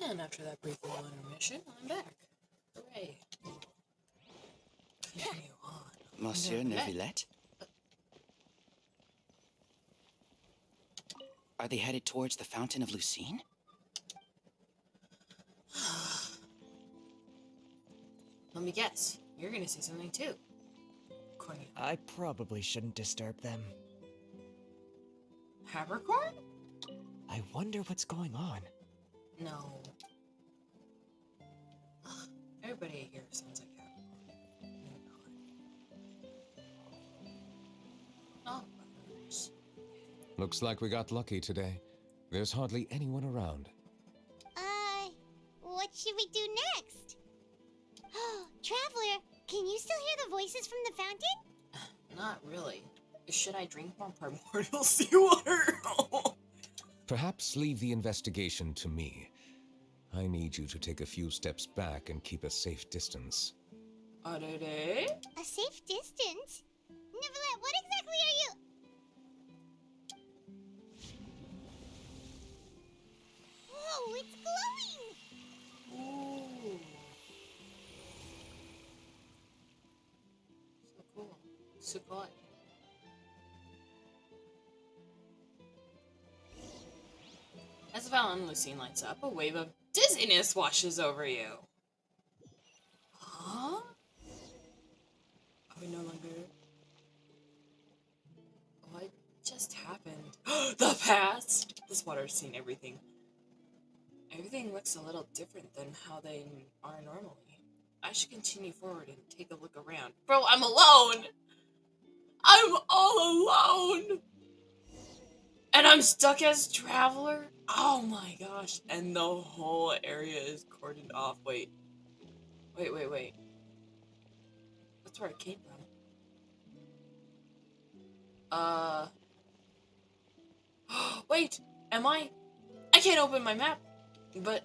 And after that brief little intermission, I'm back. Hooray. Continue on. Monsieur Neuvillette? Are they headed towards the Fountain of Lucine? Let me guess. You're gonna say something too. Corny. I probably shouldn't disturb them. Habercorn? I wonder what's going on. No. Everybody here sounds like Habercorn. Not others. Looks like we got lucky today. There's hardly anyone around. What should we do next? Oh, Traveler, can you still hear the voices from the fountain? Not really. Should I drink more primordial seawater? Perhaps leave the investigation to me. I need you to take a few steps back and keep a safe distance. Are they? A safe distance? Neuvillette, what exactly are you? Whoa, it's glowing! Ooh. So cool. So cool. As the fountain Lucine lights up, a wave of dizziness washes over you. Huh? Are we no longer... What just happened? The past! This water's seen everything. Everything looks a little different than how they are normally. I should continue forward and take a look around. Bro, I'm alone! I'm all alone! And I'm stuck as Traveler? Oh my gosh. And the whole area is cordoned off. Wait. That's where I came from. Wait. Am I can't open my map. But...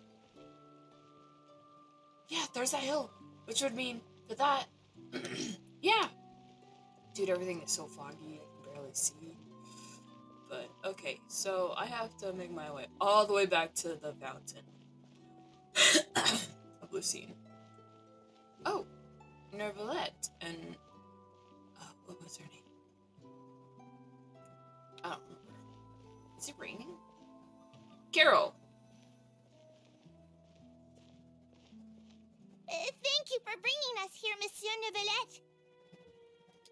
yeah, there's that hill. Which would mean that... yeah. Dude, everything is so foggy. I can barely see. But, okay, so I have to make my way all the way back to the fountain of Lucine. Oh, Neuvillette and... what was her name? I don't remember. Is it raining? Carol! Thank you for bringing us here, Monsieur Neuvillette.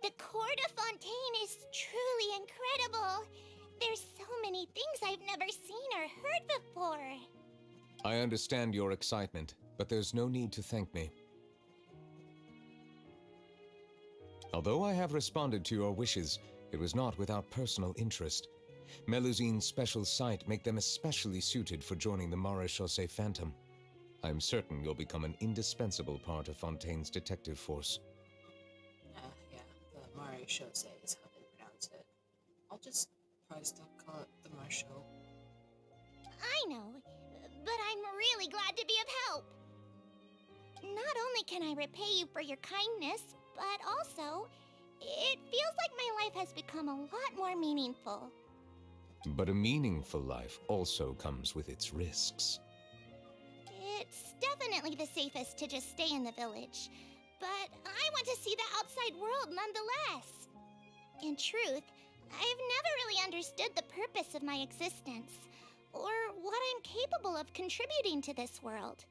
The Court of Fontaine is truly incredible. There's so many things I've never seen or heard before. I understand your excitement, but there's no need to thank me. Although I have responded to your wishes, it was not without personal interest. Melusine's special sight make them especially suited for joining the Maréchaussée Phantom. I'm certain you'll become an indispensable part of Fontaine's detective force. Yeah, the Maréchaussée is how they pronounce it. I'll just probably still call it the Marshal. I know, but I'm really glad to be of help. Not only can I repay you for your kindness, but also, it feels like my life has become a lot more meaningful. But a meaningful life also comes with its risks. It's definitely the safest to just stay in the village, but I want to see the outside world nonetheless. In truth, I've never really understood the purpose of my existence, or what I'm capable of contributing to this world.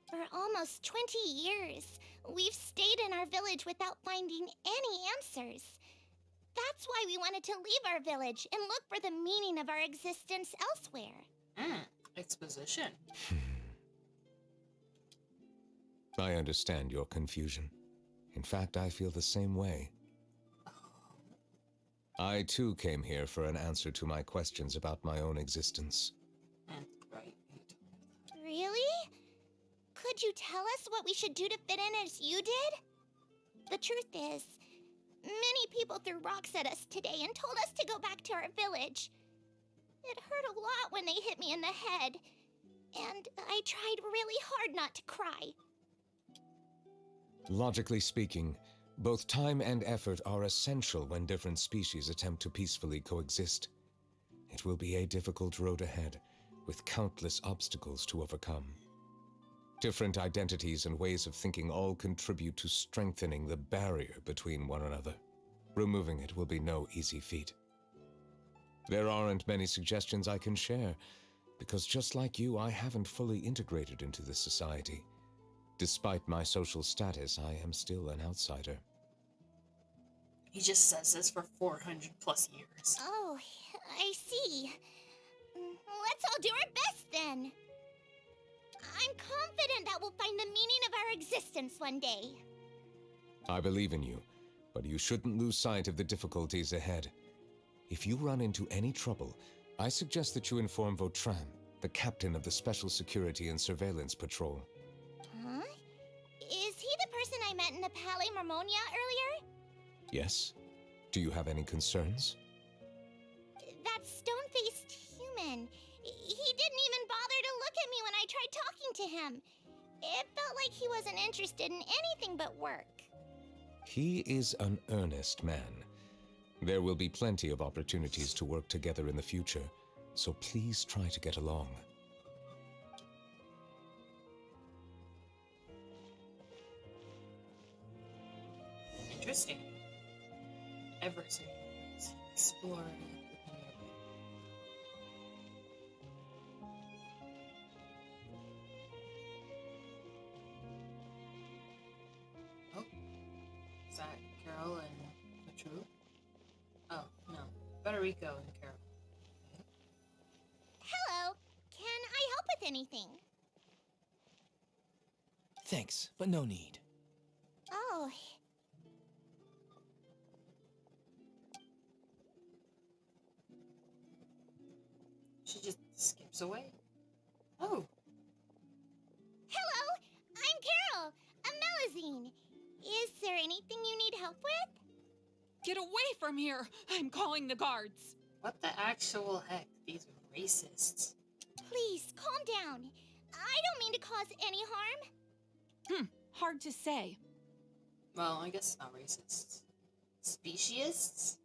For almost 20 years, we've stayed in our village without finding any answers. That's why we wanted to leave our village and look for the meaning of our existence elsewhere. Exposition. I understand your confusion. In fact, I feel the same way. I too came here for an answer to my questions about my own existence. Right. Really? Could you tell us what we should do to fit in as you did? The truth is, many people threw rocks at us today and told us to go back to our village. It hurt a lot when they hit me in the head, and I tried really hard not to cry. Logically speaking, both time and effort are essential when different species attempt to peacefully coexist. It will be a difficult road ahead, with countless obstacles to overcome. Different identities and ways of thinking all contribute to strengthening the barrier between one another. Removing it will be no easy feat. There aren't many suggestions I can share, because just like you, I haven't fully integrated into the society. Despite my social status, I am still an outsider. He just says this for 400 plus years. Oh, I see. Let's all do our best then. I'm confident that we'll find the meaning of our existence one day. I believe in you, but you shouldn't lose sight of the difficulties ahead. If you run into any trouble, I suggest that you inform Vautrin, the captain of the Special Security and Surveillance Patrol. Huh? Is he the person I met in the Palais Marmonia earlier? Yes? Do you have any concerns? That stone-faced human. He didn't even bother to look at me when I tried talking to him. It felt like he wasn't interested in anything but work. He is an earnest man. There will be plenty of opportunities to work together in the future, so please try to get along. Interesting. Everson. Explore. Oh. Is that Carol and Patru? Oh, no. Federico and Carol. Hello. Can I help with anything? Thanks, but no need. Oh. She just skips away. Oh. Hello. I'm Carol. A Melazine. Is there anything you need help with? Get away from here! I'm calling the guards! What the actual heck? These racists. Please, calm down. I don't mean to cause any harm. Hard to say. Well, I guess not racists. Speciesists?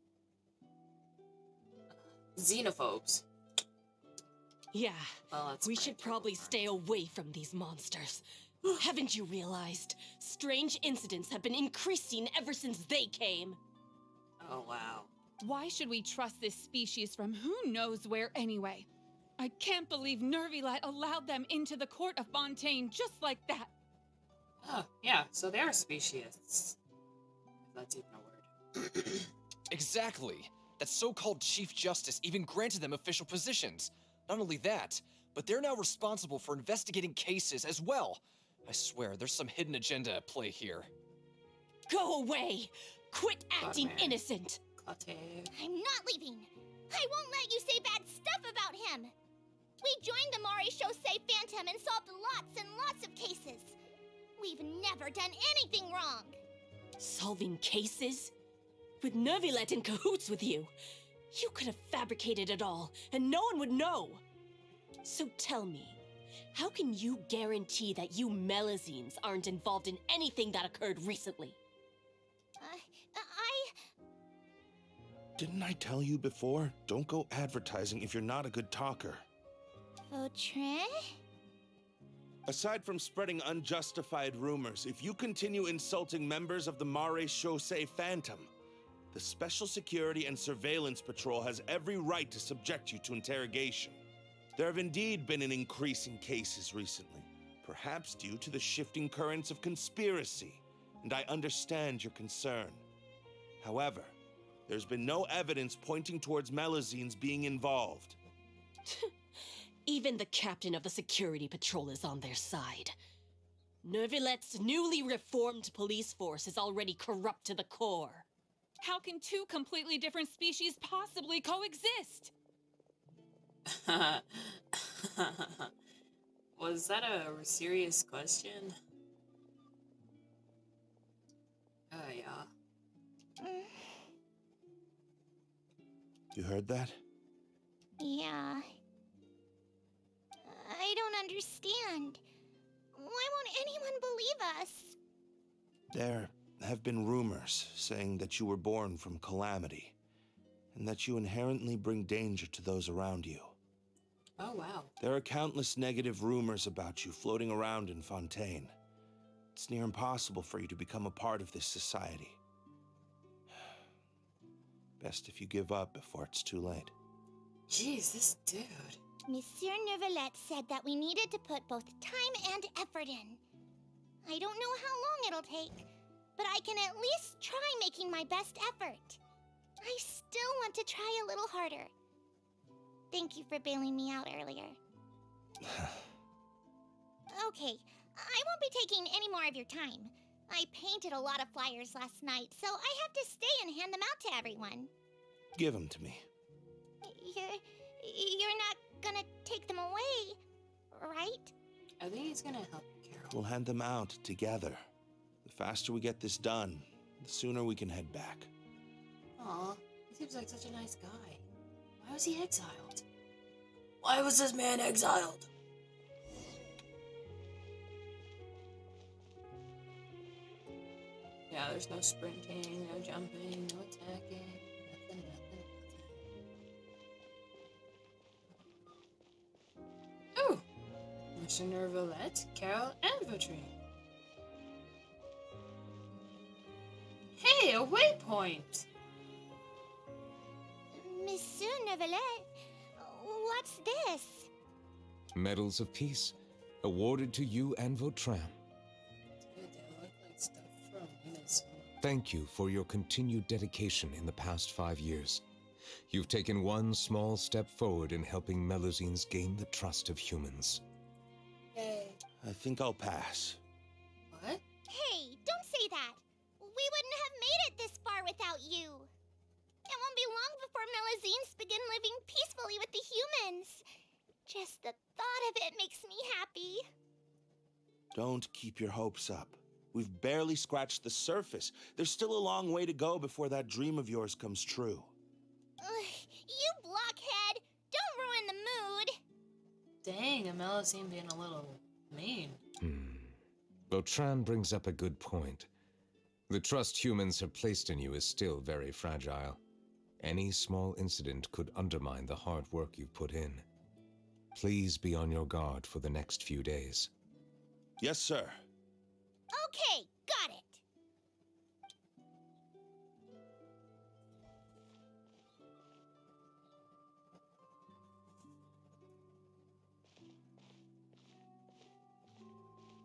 Xenophobes. Yeah, Well, that's we fine. should probably stay away from these monsters. Haven't you realized? Strange incidents have been increasing ever since they came. Oh, wow. Why should we trust this species from who knows where anyway? I can't believe Neuvillette allowed them into the court of Fontaine just like that. Oh, yeah, so they are speciesists. If that's even a word. Exactly. That so-called Chief Justice even granted them official positions. Not only that, but they're now responsible for investigating cases as well. I swear, there's some hidden agenda at play here. Go away! Quit acting man. innocent! Clate. I'm not leaving. I won't let you say bad stuff about him. We joined the Maréchaussée Phantom and solved lots and lots of cases. We've never done anything wrong. Solving cases? With Neuvillette in cahoots with you. You could have fabricated it all, and no one would know. So tell me, how can you guarantee that you Melazines aren't involved in anything that occurred recently? Didn't I tell you before? Don't go advertising if you're not a good talker. Vautrin? Aside from spreading unjustified rumors, if you continue insulting members of the Maréchaussée Phantom, the Special Security and Surveillance Patrol has every right to subject you to interrogation. There have indeed been an increase in cases recently, perhaps due to the shifting currents of conspiracy, and I understand your concern. However, there's been no evidence pointing towards Melazines being involved. Even the captain of the security patrol is on their side. Neuvillette's newly reformed police force is already corrupt to the core. How can two completely different species possibly coexist? Was that a serious question? Yeah. You heard that? Yeah. I don't understand. Why won't anyone believe us? There have been rumors saying that you were born from calamity, and that you inherently bring danger to those around you. Oh, wow. There are countless negative rumors about you floating around in Fontaine. It's near impossible for you to become a part of this society. Best if you give up before it's too late. Jeez, this dude. Monsieur Neuvillette said that we needed to put both time and effort in. I don't know how long it'll take, but I can at least try making my best effort. I still want to try a little harder. Thank you for bailing me out earlier. Okay, I won't be taking any more of your time. I painted a lot of flyers last night, so I have to stay and hand them out to everyone. Give them to me. You're not gonna take them away, right? I think he's gonna help Carol. We'll hand them out together. The faster we get this done, the sooner we can head back. Aw, he seems like such a nice guy. Why was he exiled? Why was this man exiled? Yeah, there's no sprinting, no jumping, no attacking, nothing. Ooh! Mr. Neuvillette, Carol, and Vautrin. Hey, a waypoint! Monsieur Neuvillette, what's this? Medals of Peace, awarded to you and Vautrin. Dude, they look like stuff from Minnesota. Thank you for your continued dedication in the past 5 years. You've taken one small step forward in helping Melusines gain the trust of humans. Yay. I think I'll pass. What? Hey, don't say that. We wouldn't have made it this far without you. It won't be long before Melusines begin living peacefully with the humans. Just the thought of it makes me happy. Don't keep your hopes up. We've barely scratched the surface. There's still a long way to go before that dream of yours comes true. You blockhead! Don't ruin the mood! Dang, a Melusine being a little mean. Vautrin brings up a good point. The trust humans have placed in you is still very fragile. Any small incident could undermine the hard work you've put in. Please be on your guard for the next few days. Yes, sir. Okay, got it.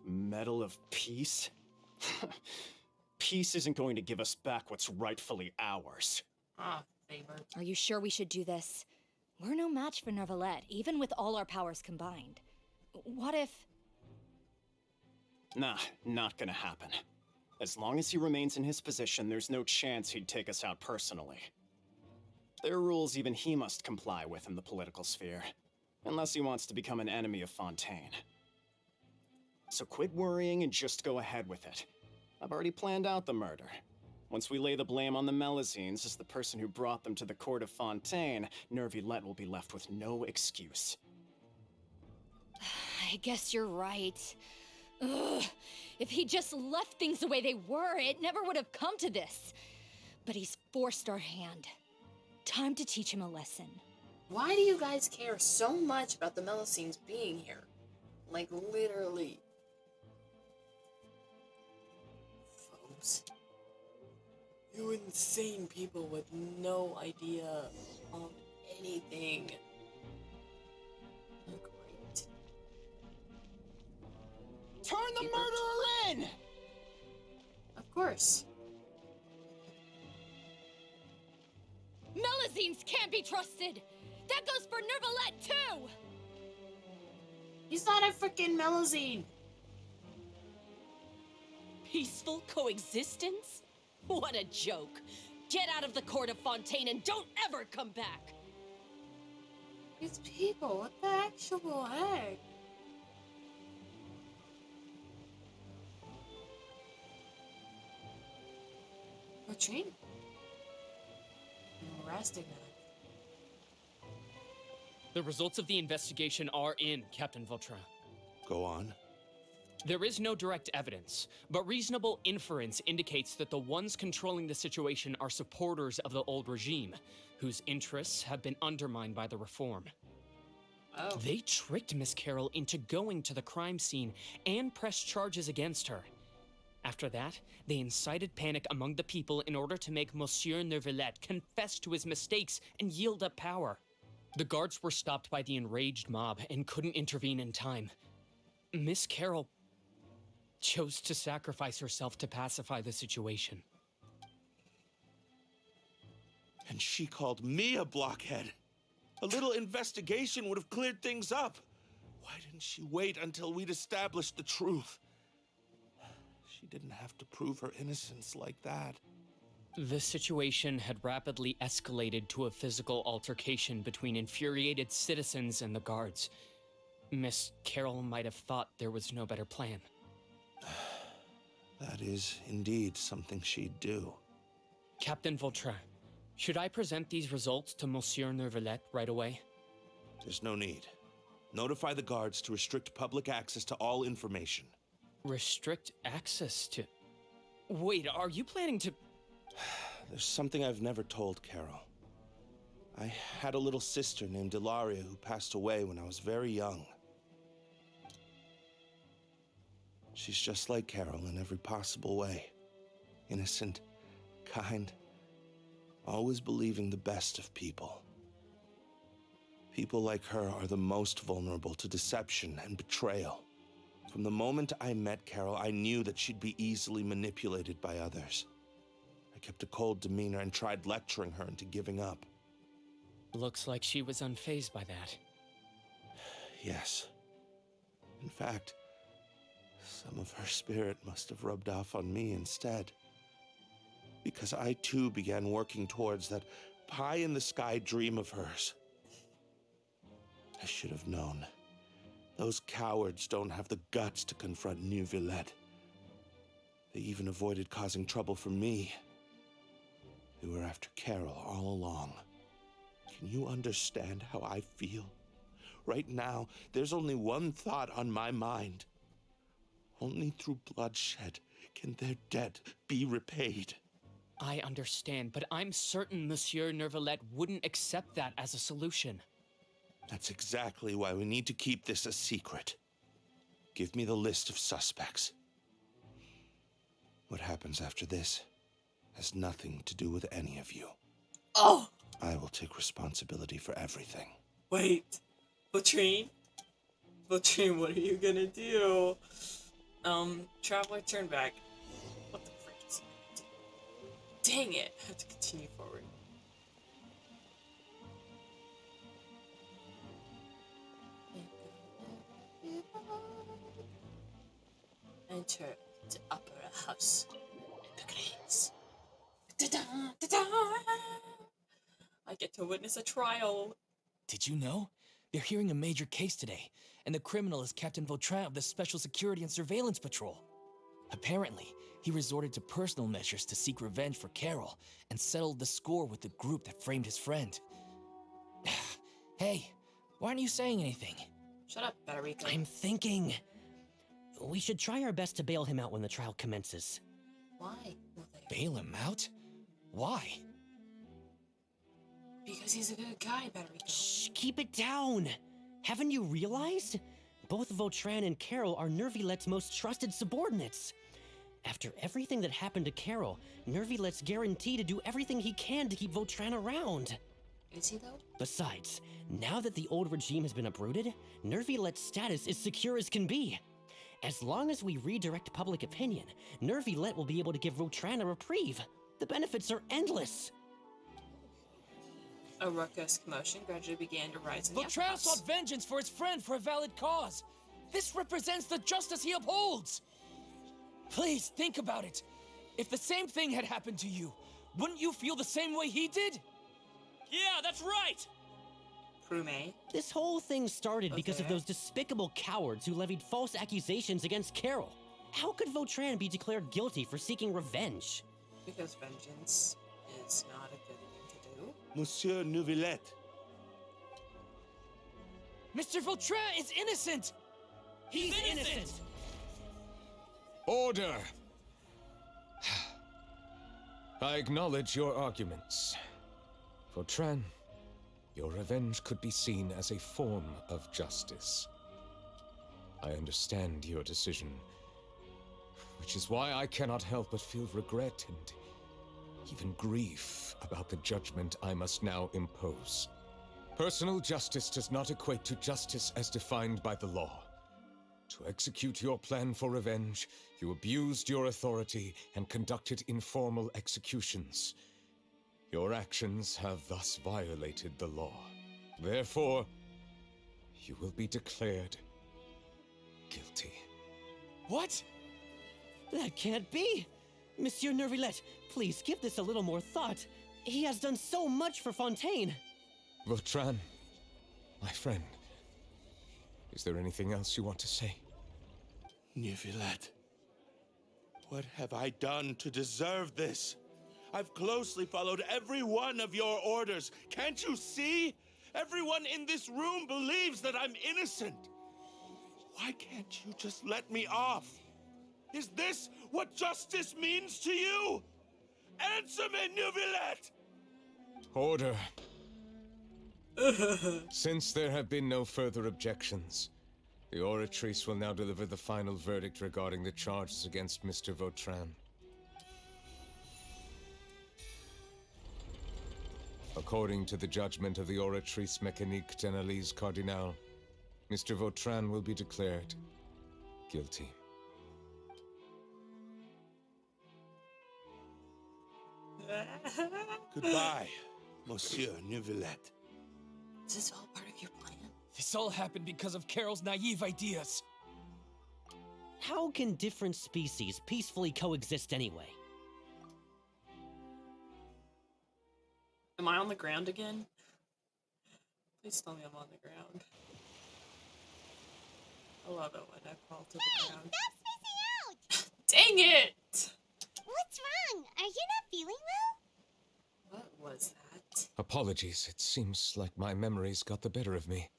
Medal of Peace? Peace isn't going to give us back what's rightfully ours. Ah, favored. Are you sure we should do this? We're no match for Neuvillette, even with all our powers combined. What if... Nah, not gonna happen. As long as he remains in his position, there's no chance he'd take us out personally. There are rules even he must comply with in the political sphere, unless he wants to become an enemy of Fontaine. So quit worrying and just go ahead with it. I've already planned out the murder. Once we lay the blame on the Melusines as the person who brought them to the court of Fontaine, Neuvillette will be left with no excuse. I guess you're right. Ugh. If he just left things the way they were, it never would have come to this. But he's forced our hand. Time to teach him a lesson. Why do you guys care so much about the Melusines being here? Like, literally. Folks. You insane people with no idea of anything. Great. Turn the murderer in! Of course. Melusines can't be trusted! That goes for Neuvillette, too! He's not a freaking Melusine! Peaceful coexistence? What a joke. Get out of the court of Fontaine and don't ever come back! These people, what the actual heck? Vautrin? Rastignac. The results of the investigation are in, Captain Vautrin. Go on. There is no direct evidence, but reasonable inference indicates that the ones controlling the situation are supporters of the old regime, whose interests have been undermined by the reform. Oh. They tricked Miss Carroll into going to the crime scene and pressed charges against her. After that, they incited panic among the people in order to make Monsieur Neuvillette confess to his mistakes and yield up power. The guards were stopped by the enraged mob and couldn't intervene in time. Miss Carroll chose to sacrifice herself to pacify the situation. And she called me a blockhead. A little investigation would have cleared things up. Why didn't she wait until we'd established the truth? She didn't have to prove her innocence like that. The situation had rapidly escalated to a physical altercation between infuriated citizens and the guards. Miss Carroll might have thought there was no better plan. That is indeed something she'd do. Captain Vautrin, should I present these results to Monsieur Neuvillette right away? There's no need. Notify the guards to restrict public access to all information. Restrict access to... Wait, are you planning to... There's something I've never told Carol. I had a little sister named Ilaria who passed away when I was very young. She's just like Carol in every possible way. Innocent, kind, always believing the best of people. People like her are the most vulnerable to deception and betrayal. From the moment I met Carol, I knew that she'd be easily manipulated by others. I kept a cold demeanor and tried lecturing her into giving up. Looks like she was unfazed by that. Yes. In fact, some of her spirit must have rubbed off on me instead. Because I too began working towards that pie-in-the-sky dream of hers. I should have known. Those cowards don't have the guts to confront Neuvillette. They even avoided causing trouble for me. They were after Carol all along. Can you understand how I feel? Right now, there's only one thought on my mind. Only through bloodshed can their debt be repaid. I understand, but I'm certain Monsieur Neuvillette wouldn't accept that as a solution. That's exactly why we need to keep this a secret. Give me the list of suspects. What happens after this has nothing to do with any of you. Oh! I will take responsibility for everything. Wait. Vautrin? Vautrin, what are you gonna do? Traveler, turn back. What the frick is it? Dang it! I have to continue forward. Enter the opera house in the Greens. Da-da, da-da. I get to witness a trial. Did you know? They're hearing a major case today, and the criminal is Captain Vautrin of the Special Security and Surveillance Patrol. Apparently, he resorted to personal measures to seek revenge for Carol and settled the score with the group that framed his friend. Hey, why aren't you saying anything? Shut up, Batterica. I'm thinking... we should try our best to bail him out when the trial commences. Why? Bail him out? Why? Because he's a good guy, Batterica. Shh, keep it down! Haven't you realized? Both Vautrin and Carol are Neuvillette's most trusted subordinates. After everything that happened to Carol, Neuvillette's guaranteed to do everything he can to keep Vautrin around. Is he though? Besides, now that the old regime has been uprooted, Neuvillette's status is secure as can be. As long as we redirect public opinion, Neuvillette will be able to give Vautrin a reprieve. The benefits are endless. A ruckus commotion gradually began to rise in the Vautrin house. sought vengeance for his friend for a valid cause. This represents the justice he upholds. Please, think about it. If the same thing had happened to you, wouldn't you feel the same way he did? Yeah, that's right! Prume. This whole thing started because of Okay. those despicable cowards who levied false accusations against Carol. How could Vautrin be declared guilty for seeking revenge? Because vengeance is not a good thing to do. Monsieur Neuvillette. Mr. Vautrin is innocent! He's innocent! Order! I acknowledge your arguments. Vautrin, Your revenge could be seen as a form of justice. I understand your decision, which is why I cannot help but feel regret and even grief about the judgment I must now impose. Personal justice does not equate to justice as defined by the law. To execute your plan for revenge, you abused your authority and conducted informal executions. Your actions have thus violated the law. Therefore, you will be declared guilty. What? That can't be! Monsieur Neuvillette, please give this a little more thought. He has done so much for Fontaine. Vautrin, my friend, is there anything else you want to say? Neuvillette, what have I done to deserve this? I've closely followed every one of your orders. Can't you see? Everyone in this room believes that I'm innocent. Why can't you just let me off? Is this what justice means to you? Answer me, Neuvillette! Order. Since there have been no further objections, the Oratrice will now deliver the final verdict regarding the charges against Mr. Vautrin. According to the judgment of the Oratrice Mécanique d'Analyse Cardinal, Mr. Vautrin will be declared guilty. Goodbye, Monsieur Neuvillette. Is this all part of your plan? This all happened because of Carol's naive ideas. How can different species peacefully coexist anyway? Am I on the ground again? Please tell me I'm on the ground. I love it when I fall to the ground. Stop spacing out! Dang it! What's wrong? Are you not feeling well? What was that? Apologies, it seems like my memories got the better of me.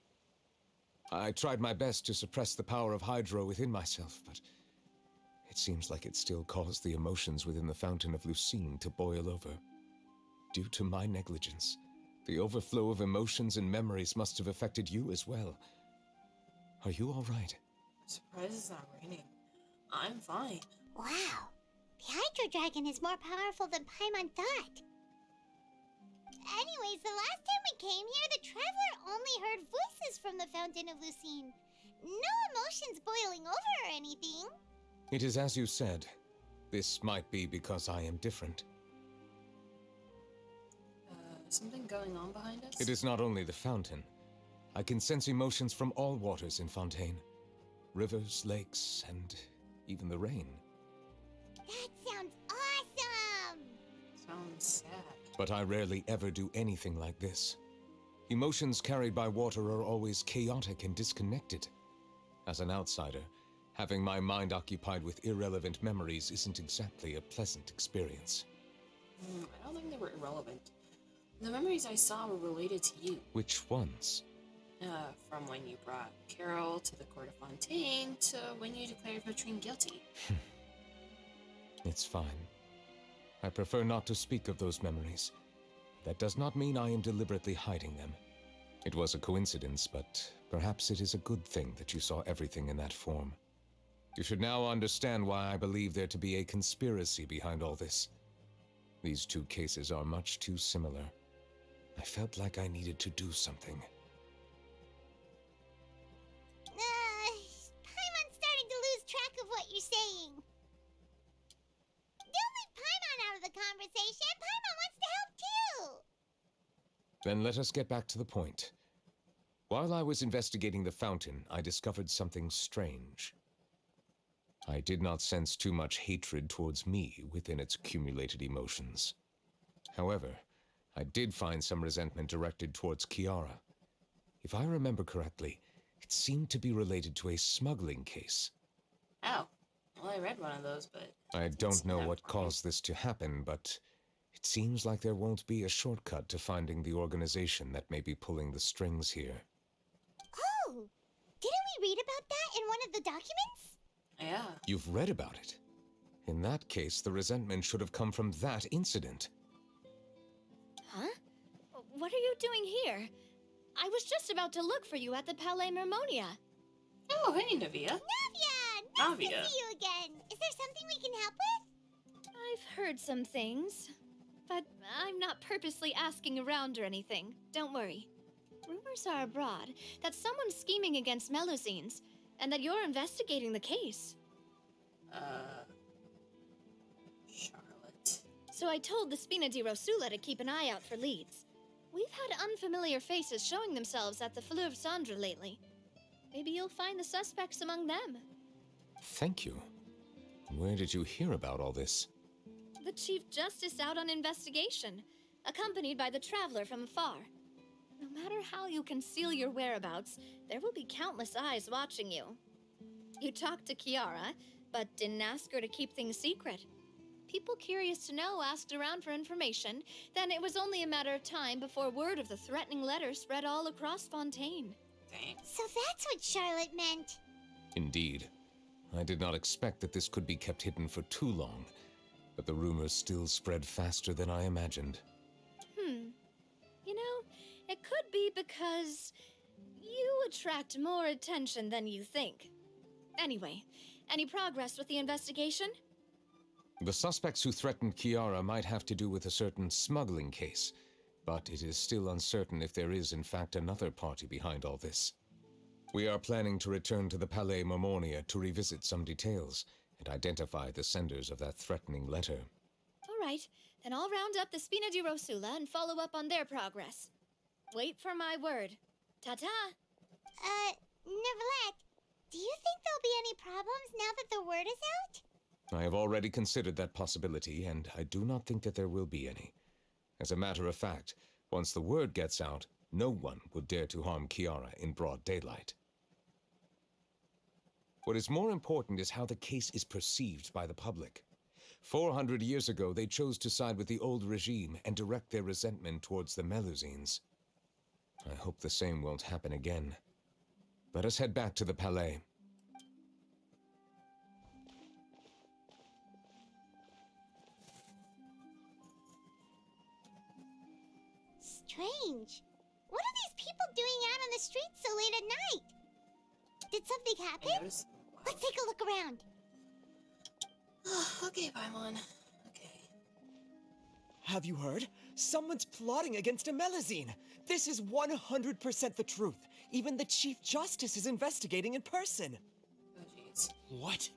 I tried my best to suppress the power of Hydro within myself, but it seems like it still caused the emotions within the Fountain of Lucine to boil over. Due to my negligence, the overflow of emotions and memories must have affected you as well. Are you all right? I'm surprised it's not raining. I'm fine. Wow. The Hydro Dragon is more powerful than Paimon thought. Anyways, the last time we came here, the Traveler only heard voices from the Fountain of Lucine. No emotions boiling over or anything. It is as you said. This might be because I am different. Something going on behind us? It is not only the fountain. I can sense emotions from all waters in Fontaine. Rivers, lakes, and even the rain. That sounds awesome! Sounds sad. But I rarely ever do anything like this. Emotions carried by water are always chaotic and disconnected. As an outsider, having my mind occupied with irrelevant memories isn't exactly a pleasant experience. I don't think they were irrelevant. The memories I saw were related to you. Which ones? From when you brought Carol to the court of Fontaine to when you declared Vautrin guilty. It's fine. I prefer not to speak of those memories. That does not mean I am deliberately hiding them. It was a coincidence, but perhaps it is a good thing that you saw everything in that form. You should now understand why I believe there to be a conspiracy behind all this. These two cases are much too similar. I felt like I needed to do something. Paimon's starting to lose track of what you're saying. Don't leave Paimon out of the conversation. Paimon wants to help too. Then let us get back to the point. While I was investigating the fountain, I discovered something strange. I did not sense too much hatred towards me within its accumulated emotions. However, I did find some resentment directed towards Kiara. If I remember correctly, it seemed to be related to a smuggling case. Oh, well, I read one of those, but... I don't know what caused this to happen, but it seems like there won't be a shortcut to finding the organization that may be pulling the strings here. Oh! Didn't we read about that in one of the documents? Yeah. You've read about it? In that case, the resentment should have come from that incident. Huh? What are you doing here? I was just about to look for you at the Palais Mermonia. Oh, hey, Navia. Navia! Nice Navia. to see you again. Is there something we can help with? I've heard some things, but I'm not purposely asking around or anything. Don't worry. Rumors are abroad that someone's scheming against Melusines, and that you're investigating the case. Charlotte. So I told the Spina di Rosula to keep an eye out for leads. We've had unfamiliar faces showing themselves at the Fleuve Cendre lately. Maybe you'll find the suspects among them. Thank you. Where did you hear about all this? The Chief Justice out on investigation, accompanied by the Traveler from afar. No matter how you conceal your whereabouts, there will be countless eyes watching you. You talked to Kiara, but didn't ask her to keep things secret. People curious to know asked around for information, then it was only a matter of time before word of the threatening letter spread all across Fontaine. Dang. So that's what Charlotte meant. Indeed. I did not expect that this could be kept hidden for too long, but the rumors still spread faster than I imagined. You know, it could be because you attract more attention than you think. Anyway, any progress with the investigation? The suspects who threatened Kiara might have to do with a certain smuggling case, but it is still uncertain if there is in fact another party behind all this. We are planning to return to the Palais Mermonia to revisit some details and identify the senders of that threatening letter. All right, then I'll round up the Spina di Rosula and follow up on their progress. Wait for my word. Ta-ta! Neuvillette, do you think there'll be any problems now that the word is out? I have already considered that possibility, and I do not think that there will be any. As a matter of fact, once the word gets out, no one would dare to harm Kiara in broad daylight. What is more important is how the case is perceived by the public. 400 years ago, they chose to side with the old regime and direct their resentment towards the Melusines. I hope the same won't happen again. Let us head back to the Palais. Strange. What are these people doing out on the streets so late at night? Did something I happen? noticed. Let's take a look around. Okay, Paimon. Okay. Have you heard? Someone's plotting against a Melusine. This is 100% the truth. Even the Chief Justice is investigating in person. Oh, jeez. What?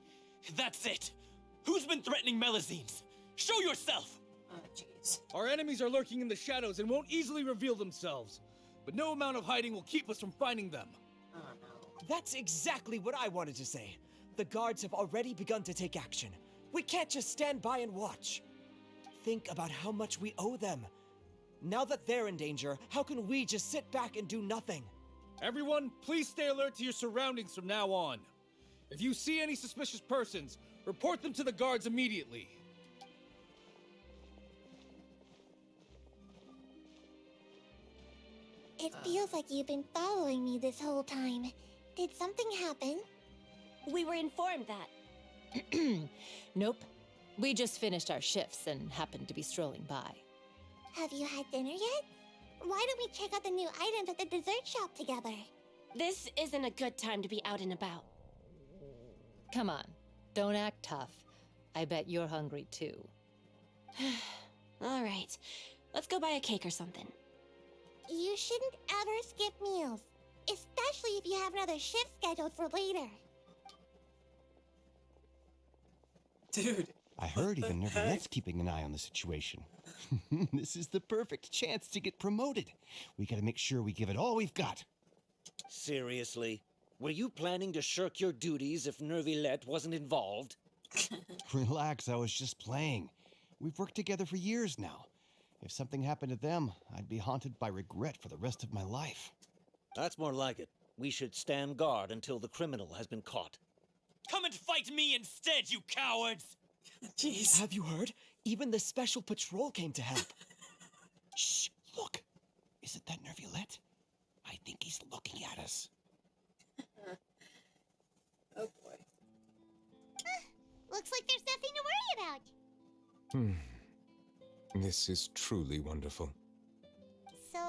That's it! Who's been threatening Melusines? Show yourself! Oh, jeez. Our enemies are lurking in the shadows and won't easily reveal themselves. But no amount of hiding will keep us from finding them. Oh, no. That's exactly what I wanted to say. The guards have already begun to take action. We can't just stand by and watch. Think about how much we owe them. Now that they're in danger, how can we just sit back and do nothing? Everyone, please stay alert to your surroundings from now on. If you see any suspicious persons, report them to the guards immediately. It feels like you've been following me this whole time. Did something happen? We were informed that. Nope. We just finished our shifts and happened to be strolling by. Have you had dinner yet? Why don't we check out the new items at the dessert shop together? This isn't a good time to be out and about. Come on, don't act tough. I bet you're hungry too. All right, let's go buy a cake or something. You shouldn't ever skip meals, especially if you have another shift scheduled for later. Dude. I heard even Neuvillette's keeping an eye on the situation. This is the perfect chance to get promoted. We gotta make sure we give it all we've got. Seriously? Were you planning to shirk your duties if Neuvillette wasn't involved? Relax, I was just playing. We've worked together for years now. If something happened to them, I'd be haunted by regret for the rest of my life. That's more like it. We should stand guard until the criminal has been caught. Come and fight me instead, you cowards! Jeez. Have you heard? Even the special patrol came to help. Shh, look. Isn't that Neuvillette? I think he's looking at us. Oh boy. Looks like there's nothing to worry about. This is truly wonderful. So,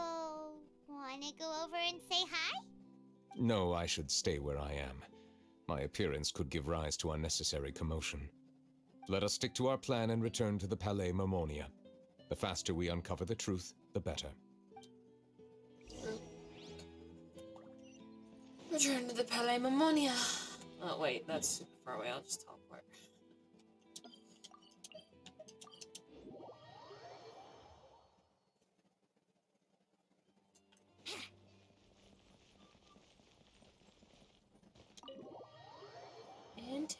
wanna go over No, I should stay where I am. My appearance could give rise to unnecessary commotion. Let us stick to our plan and return to the Palais Mermonia. The faster we uncover the truth, the better. Return to the Palais Mermonia. Oh wait, that's super far away. I'll just teleport. Enter.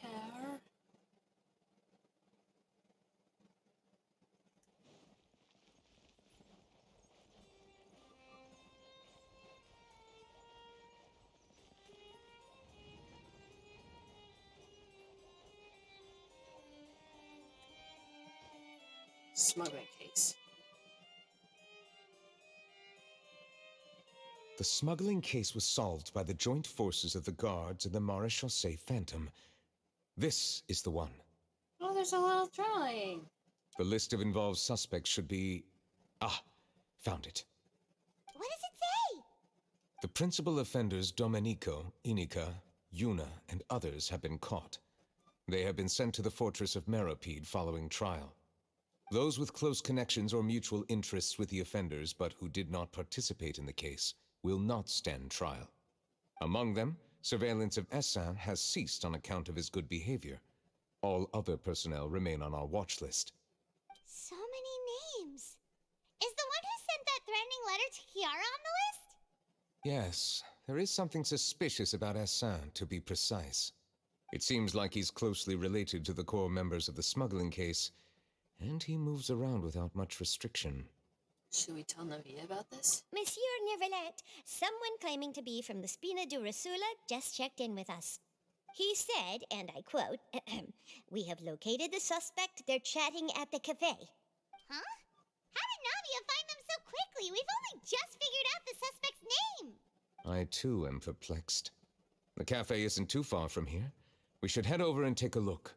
Smuggling case. The smuggling case was solved by the joint forces of the guards and the Maréchaussée Phantom. This is the one. Oh, there's a little drawing. The list of involved suspects should be... Ah, found it. What does it say? The principal offenders Domenico, Inica, Yuna, and others have been caught. They have been sent to the fortress of Meropide following trial. Those with close connections or mutual interests with the offenders but who did not participate in the case will not stand trial. Among them, surveillance of Essin has ceased on account of his good behavior. All other personnel remain on our watch list. So many names. Is the one who sent that threatening letter to Kiara on the list? Yes, there is something suspicious about Essin, to be precise. It seems like he's closely related to the core members of the smuggling case, and he moves around without much restriction. Should we tell Neuvillette about this? Monsieur Neuvillette, someone claiming to be from the Spina du Rosula just checked in with us. He said, and I quote, "We have located the suspect. They're chatting at the cafe." Huh? How did Navia find them so quickly? We've only just figured out the suspect's name. I too am perplexed. The cafe isn't too far from here. We should head over and take a look.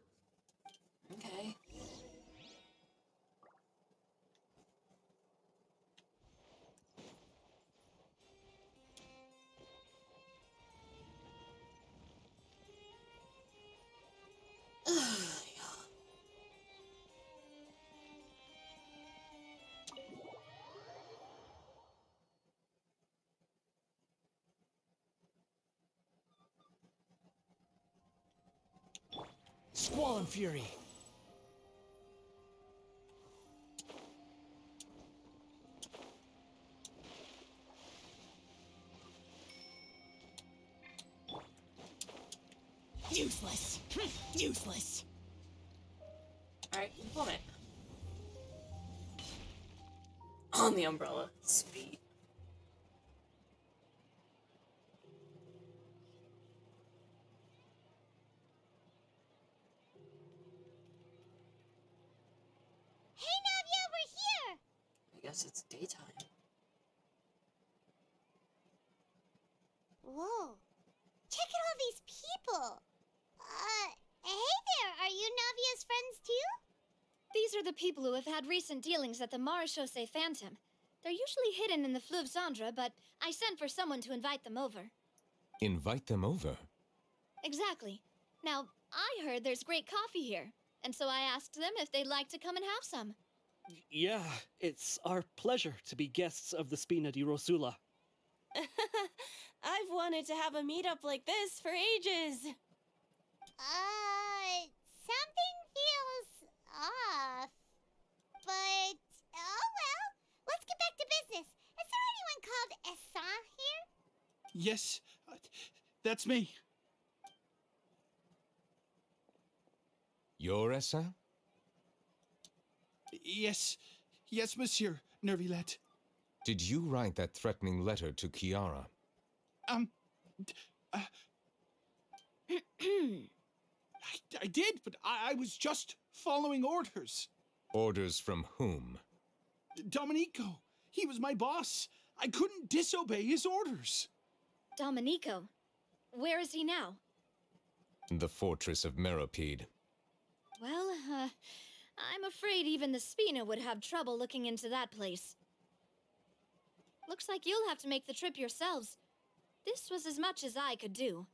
Okay. Squall and Fury! Useless! Useless! Alright, implement. On the umbrella. Speed. Hey, Navia, we're here! I guess it's daytime. Whoa. Check out all these people. Hey there, are you Navia's friends too? These are the people who have had recent dealings at the Maréchaussée Phantom. They're usually hidden in the Fleuve Cendre, but I sent for someone to invite them over. Invite them over? Exactly. Now, I heard there's great coffee here, and so I asked them if they'd like to come and have some. Yeah, it's our pleasure to be guests of the Spina di Rosula. I've wanted to have a meetup like this for ages. Something feels off. But, oh well. Let's get back to business. Is there anyone called Essin here? Yes, that's me. You're Essin? Yes, Monsieur Neuvillette. Did you write that threatening letter to Kiara? I did, but I was just following orders. Orders from whom? Domenico. He was my boss. I couldn't disobey his orders. Domenico. Where is he now? The fortress of Meropide. Well, I'm afraid even the Spina would have trouble looking into that place. Looks like you'll have to make the trip yourselves. This was as much as I could do.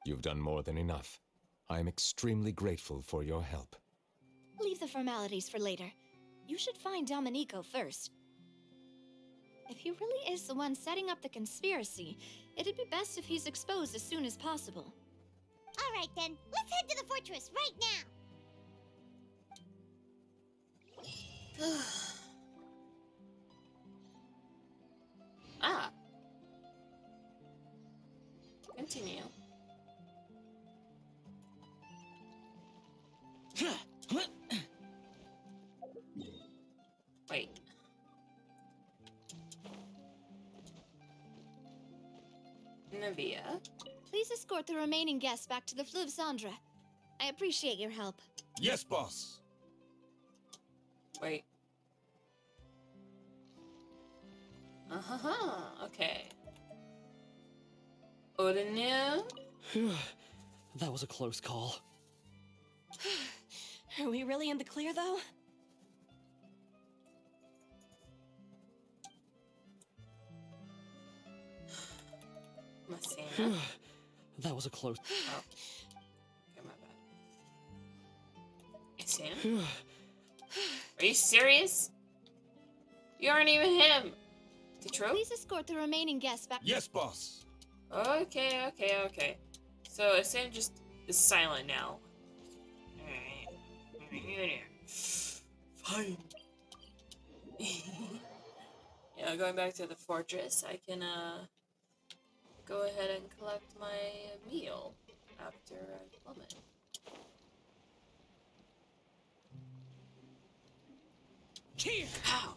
You've done more than enough. I am extremely grateful for your help. Leave the formalities for later. You should find Domenico first. If he really is the one setting up the conspiracy, it'd be best if he's exposed as soon as possible. All right then, let's head to the fortress right now. Ah. Continue. Wait. Neuvillette? Please escort the remaining guests back to the Fleuve Cendre. I appreciate your help. Yes, boss. Wait. Okay. Odinu? That was a close call. Are we really in the clear, though? Messina? That was a close. Oh. Okay, my bad. Sam? Are you serious? You aren't even him. True? Please escort the remaining guests back. Yes, boss. Okay. So Sam just is silent now. Fine. Yeah, going back to the fortress, I can go ahead and collect my meal after I plummet. Ow!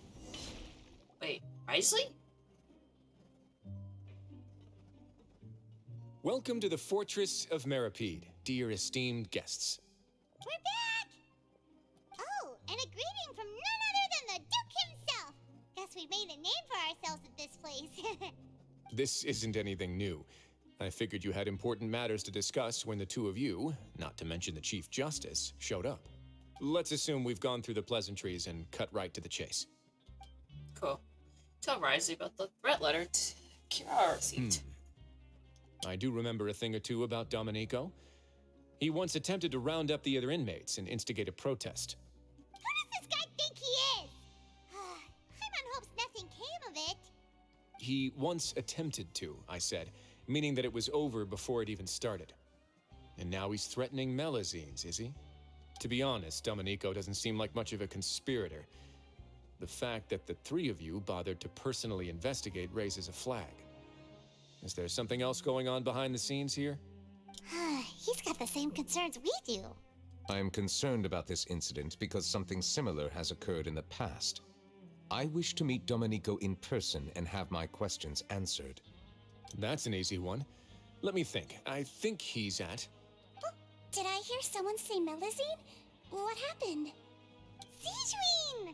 Wait, Isley? Welcome to the Fortress of Meripede, dear esteemed guests. We're back! Oh, and a greeting from none other than the Duke himself! Guess we made a name for ourselves at this place. This isn't anything new. I figured you had important matters to discuss when the two of you, not to mention the Chief Justice, showed up. Let's assume we've gone through the pleasantries and cut right to the chase. Cool. Tell Risley about the threat letter Kiara received. I do remember a thing or two about Domenico. He once attempted to round up the other inmates and instigate a protest. Who does this guy think he is? Paimon hopes nothing came of it. He once attempted to, I said, meaning that it was over before it even started. And now he's threatening Melazines, is he? To be honest, Domenico doesn't seem like much of a conspirator. The fact that the three of you bothered to personally investigate raises a flag. Is there something else going on behind the scenes here? He's got the same concerns we do. I am concerned about this incident because something similar has occurred in the past. I wish to meet Domenico in person and have my questions answered. That's an easy one. Let me think. I think he's at... Oh, did I hear someone say Melazine? What happened? Sijuin!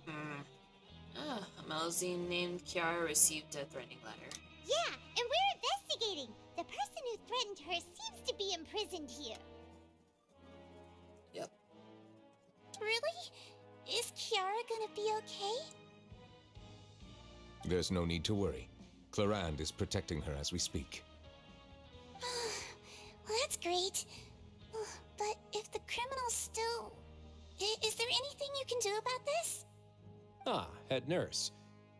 A Melazine named Kiara received a threatening letter. Yeah, and we're investigating. The person who threatened her seems to be imprisoned here. Yep. Really? Is Kiara gonna be okay? There's no need to worry. Clarande is protecting her as we speak. Well, that's great. But if the criminal's still... Is there anything you can do about this? Ah, head nurse.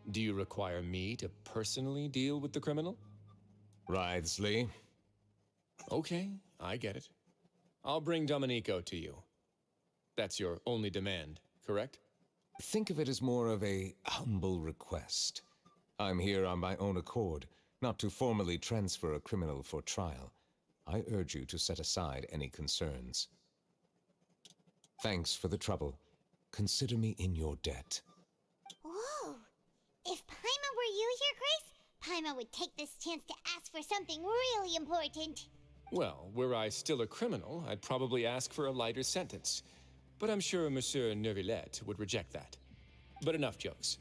Do you require me to personally deal with the criminal? Risley. Okay, I get it. I'll bring Domenico to you. That's your only demand, correct? Think of it as more of a humble request. I'm here on my own accord, not to formally transfer a criminal for trial. I urge you to set aside any concerns. Thanks for the trouble. Consider me in your debt. Whoa! If Paimon were you here, Grace, Paimon would take this chance to ask for something really important. Well, were I still a criminal, I'd probably ask for a lighter sentence. But I'm sure Monsieur Neuvillette would reject that. But enough jokes.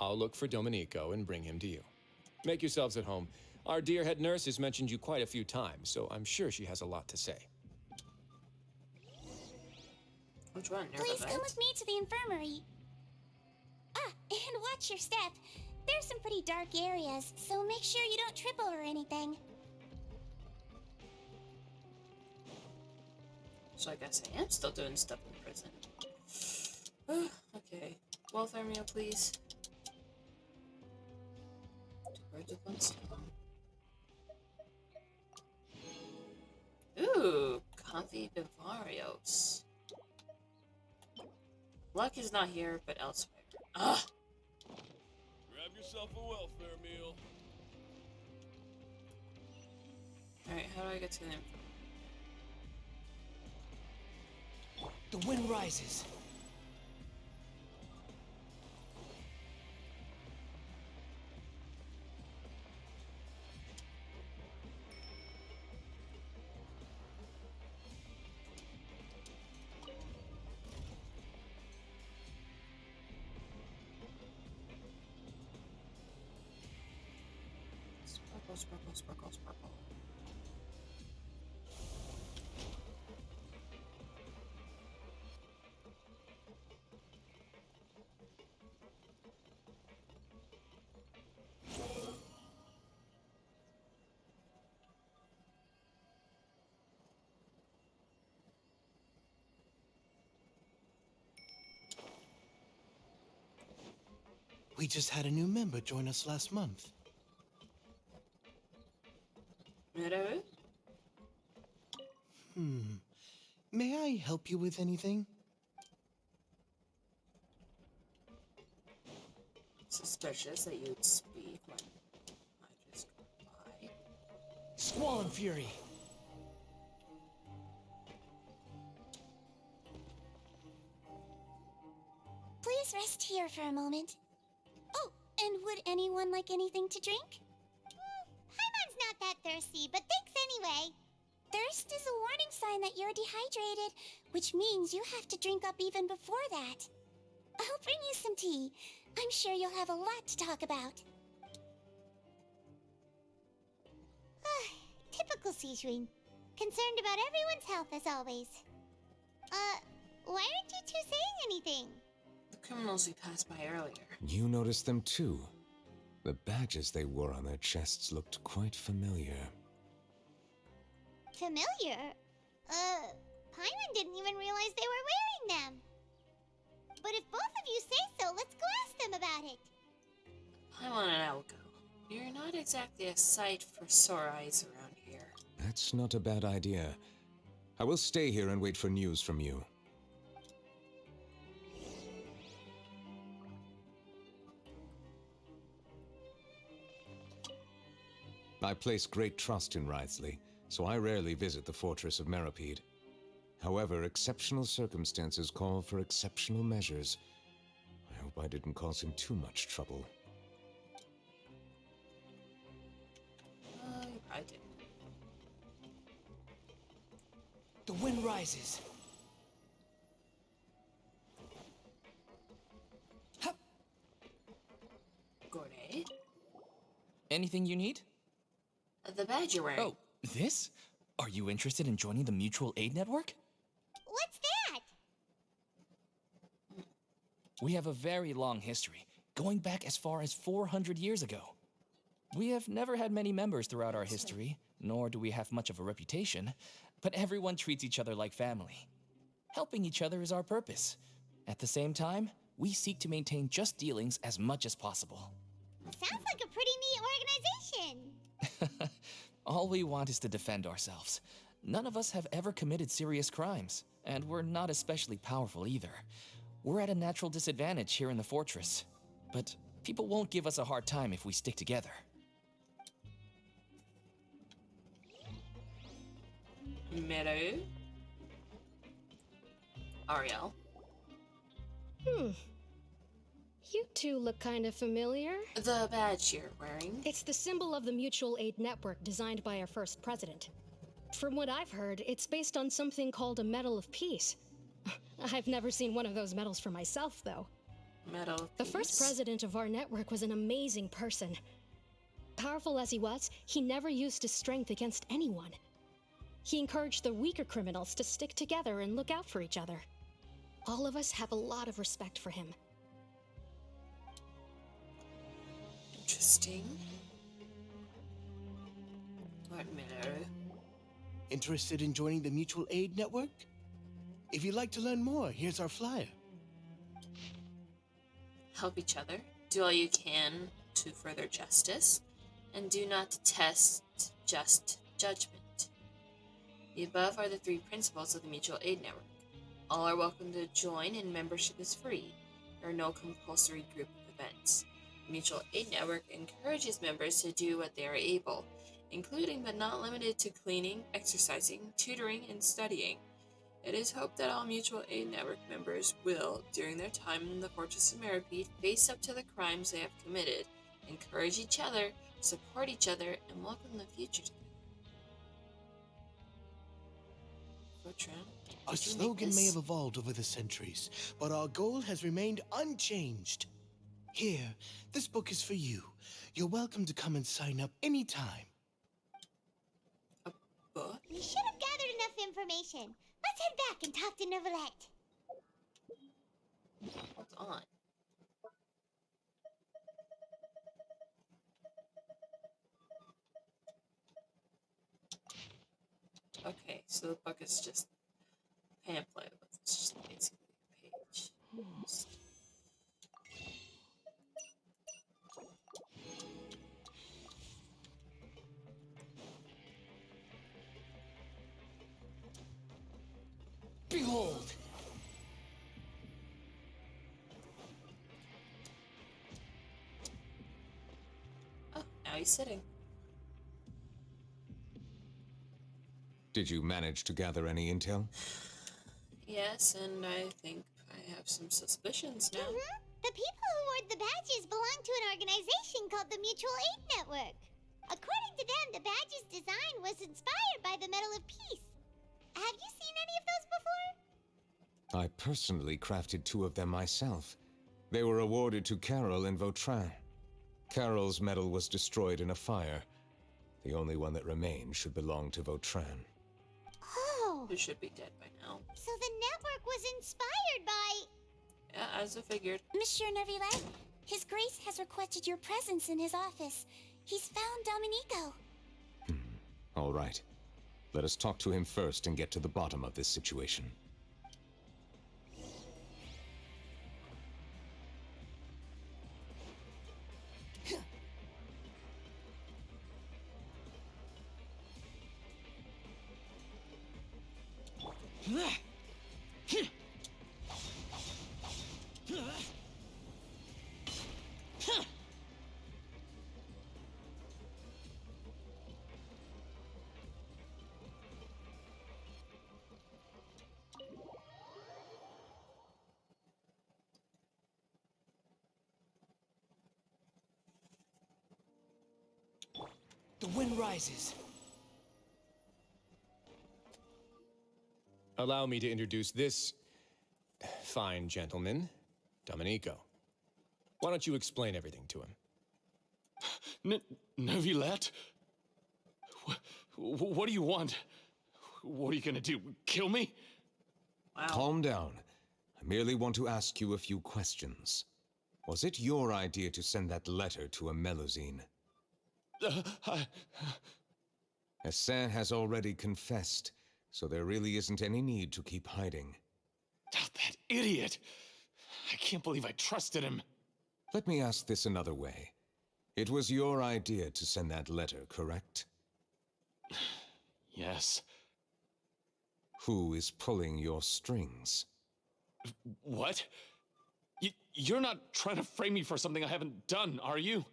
I'll look for Domenico and bring him to you. Make yourselves at home. Our dear head nurse has mentioned you quite a few times, so I'm sure she has a lot to say. Which one? Please come with me to the infirmary. Ah, and watch your step. There's some pretty dark areas, so make sure you don't trip over anything. So I guess I am still doing stuff in prison. Okay. Welfare meal, please. 2 birds with 1 stone. Ooh, comfy Bavarios. Luck is not here, but elsewhere. Ugh! Grab yourself a welfare meal. Alright, how do I get to the info? The wind rises. Sparkle, sparkle, sparkle, sparkle. We just had a new member join us last month. Meadow? May I help you with anything? Suspicious that you'd speak when I just got by. Squall and Fury. Please rest here for a moment. Oh, and would anyone like anything to drink? Paimon's not that thirsty, but thanks anyway. Thirst is a warning sign that you're dehydrated, which means you have to drink up even before that. I'll bring you some tea. I'm sure you'll have a lot to talk about. Typical Sejuin. Concerned about everyone's health as always. Why aren't you two saying anything? The criminals we passed by earlier. You noticed them too. The badges they wore on their chests looked quite familiar. Familiar? Paimon didn't even realize they were wearing them. But if both of you say so, let's go ask them about it. Paimon and I will go. You're not exactly a sight for sore eyes around here. That's not a bad idea. I will stay here and wait for news from you. I place great trust in Wriothesley, so I rarely visit the fortress of Meropide. However, exceptional circumstances call for exceptional measures. I hope I didn't cause him too much trouble. I did. The wind rises. Hup. Gourmet? Anything you need? The badge you're wearing. Oh, this? Are you interested in joining the Mutual Aid Network? What's that? We have a very long history, going back as far as 400 years ago. We have never had many members throughout our history, nor do we have much of a reputation, but everyone treats each other like family. Helping each other is our purpose. At the same time, we seek to maintain just dealings as much as possible. Sounds like a pretty neat organization. All we want is to defend ourselves. None of us have ever committed serious crimes, and we're not especially powerful either. We're at a natural disadvantage here in the fortress, but people won't give us a hard time if we stick together. Meadow? Ariel? You two look kind of familiar. The badge you're wearing? It's the symbol of the Mutual Aid Network designed by our first president. From what I've heard, it's based on something called a Medal of Peace. I've never seen one of those medals for myself, though. Medal of Peace? The first president of our network was an amazing person. Powerful as he was, he never used his strength against anyone. He encouraged the weaker criminals to stick together and look out for each other. All of us have a lot of respect for him. Interesting. What matter? Interested in joining the Mutual Aid Network? If you'd like to learn more, here's our flyer. Help each other. Do all you can to further justice. And do not test just judgment. The above are the 3 principles of the Mutual Aid Network. All are welcome to join and membership is free. There are no compulsory group events. The Mutual Aid Network encourages members to do what they are able, including but not limited to cleaning, exercising, tutoring, and studying. It is hoped that all Mutual Aid Network members will, during their time in the Fortress of Meripede, face up to the crimes they have committed, encourage each other, support each other, and welcome the future together. Our slogan may have evolved over the centuries, but our goal has remained unchanged. Here, this book is for you. You're welcome to come and sign up anytime. We should have gathered enough information. Let's head back and talk to Neuvillette. Hold on. Okay, so the book is just a pamphlet. It's just basically a page. Behold! Oh, now he's sitting. Did you manage to gather any intel? Yes, and I think I have some suspicions now. The people who wore the badges belong to an organization called the Mutual Aid Network. According to them, the badge's design was inspired by the Medal of Peace. Have you seen any of those before? I personally crafted 2 of them myself. They were awarded to Carol and Vautrin. Carol's medal was destroyed in a fire. The only one that remained should belong to Vautrin. Oh! Who should be dead by now. So the network was inspired by... Yeah, as I figured. Monsieur Neuvillette, His Grace has requested your presence in his office. He's found Domenico. All right. Let us talk to him first and get to the bottom of this situation. The wind rises. Allow me to introduce this fine gentleman, Domenico. Why don't you explain everything to him? Neuvillette? What do you want? What are you gonna do? Kill me? Wow. Calm down. I merely want to ask you a few questions. Was it your idea to send that letter to a Melusine? Hassan has already confessed, so there really isn't any need to keep hiding. That idiot! I can't believe I trusted him. Let me ask this another way. It was your idea to send that letter, correct? Yes. Who is pulling your strings? What? You're not trying to frame me for something I haven't done, are you?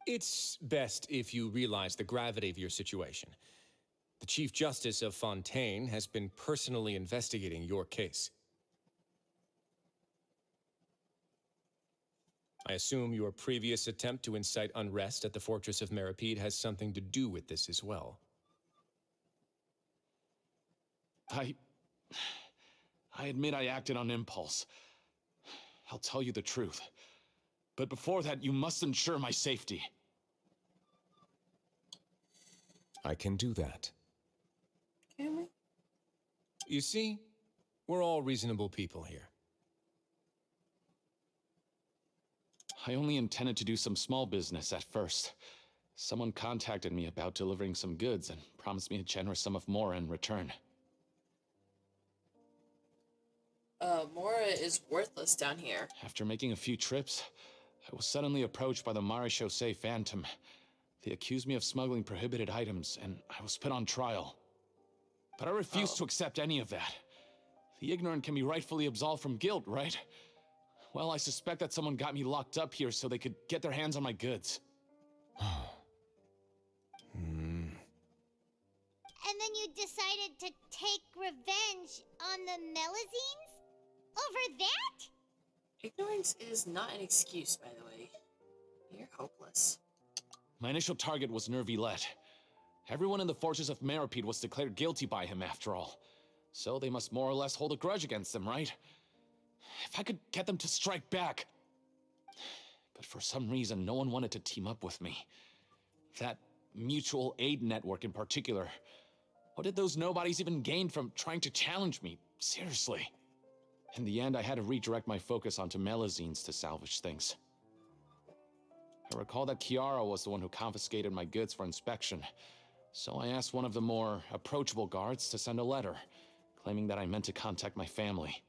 It's best if you realize the gravity of your situation. The Chief Justice of Fontaine has been personally investigating your case. I assume your previous attempt to incite unrest at the Fortress of Meripede has something to do with this as well. I admit I acted on impulse. I'll tell you the truth. But before that, you must ensure my safety. I can do that. Can we? You see, we're all reasonable people here. I only intended to do some small business at first. Someone contacted me about delivering some goods and promised me a generous sum of more in return. Mora is worthless down here. After making a few trips, I was suddenly approached by the Marechaussee Phantom. They accused me of smuggling prohibited items, and I was put on trial. But I refused to accept any of that. The ignorant can be rightfully absolved from guilt, right? Well, I suspect that someone got me locked up here so they could get their hands on my goods. And then you decided to take revenge on the Melazines? Over that? Ignorance is not an excuse, by the way. You're hopeless. My initial target was Neuvillette. Everyone in the forces of Meropide was declared guilty by him, after all. So they must more or less hold a grudge against him, right? If I could get them to strike back. But for some reason, no one wanted to team up with me. That mutual aid network in particular. What did those nobodies even gain from trying to challenge me? Seriously. In the end, I had to redirect my focus onto Melazines to salvage things. I recall that Kiara was the one who confiscated my goods for inspection, so I asked one of the more approachable guards to send a letter, claiming that I meant to contact my family.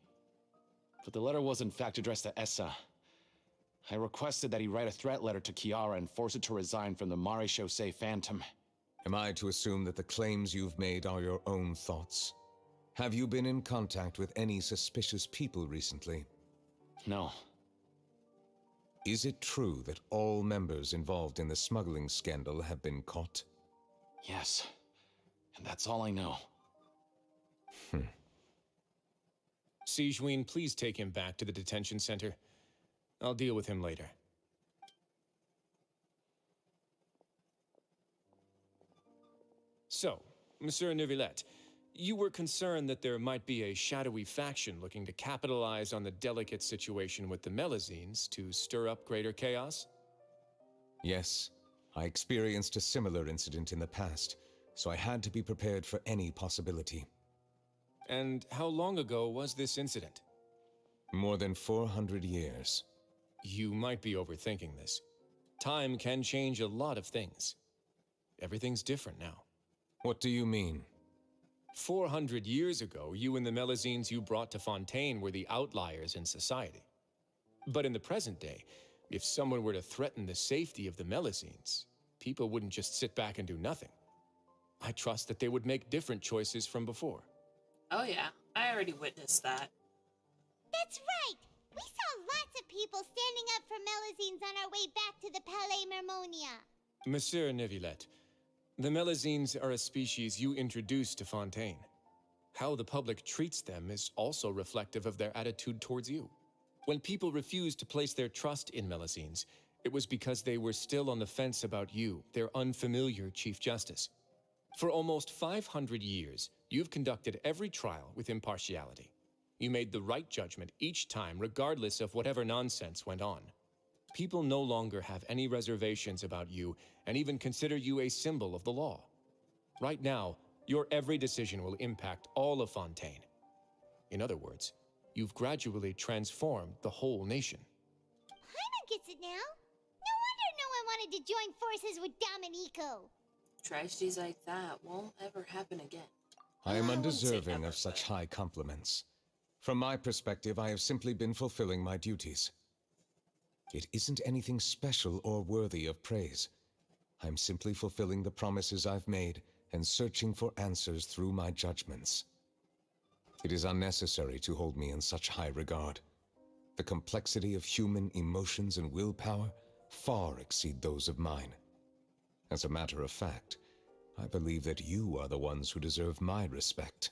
But the letter was in fact addressed to Essa. I requested that he write a threat letter to Kiara and force it to resign from the Marechaussee Phantom. Am I to assume that the claims you've made are your own thoughts? Have you been in contact with any suspicious people recently? No. Is it true that all members involved in the smuggling scandal have been caught? Yes. And that's all I know. Sigewinne, please take him back to the detention center. I'll deal with him later. So, Monsieur Neuvillette, you were concerned that there might be a shadowy faction looking to capitalize on the delicate situation with the Melazines to stir up greater chaos? Yes, I experienced a similar incident in the past, so I had to be prepared for any possibility. And how long ago was this incident? More than 400 years. You might be overthinking this. Time can change a lot of things. Everything's different now. What do you mean? 400 years ago, you and the Melazines you brought to Fontaine were the outliers in society. But in the present day, if someone were to threaten the safety of the Melazines, people wouldn't just sit back and do nothing. I trust that they would make different choices from before. Oh yeah, I already witnessed that. That's right! We saw lots of people standing up for Melazines on our way back to the Palais Mermonia. Monsieur Neuvillette, the Melazines are a species you introduced to Fontaine. How the public treats them is also reflective of their attitude towards you. When people refused to place their trust in Melazines, it was because they were still on the fence about you, their unfamiliar Chief Justice. For almost 500 years, you've conducted every trial with impartiality. You made the right judgment each time, regardless of whatever nonsense went on. People no longer have any reservations about you and even consider you a symbol of the law. Right now, your every decision will impact all of Fontaine. In other words, you've gradually transformed the whole nation. Paimon gets it now. No wonder no one wanted to join forces with Domenico. Tragedies like that won't ever happen again. I am undeserving of such high compliments. From my perspective, I have simply been fulfilling my duties. It isn't anything special or worthy of praise. I'm simply fulfilling the promises I've made and searching for answers through my judgments. It is unnecessary to hold me in such high regard. The complexity of human emotions and willpower far exceed those of mine. As a matter of fact, I believe that you are the ones who deserve my respect.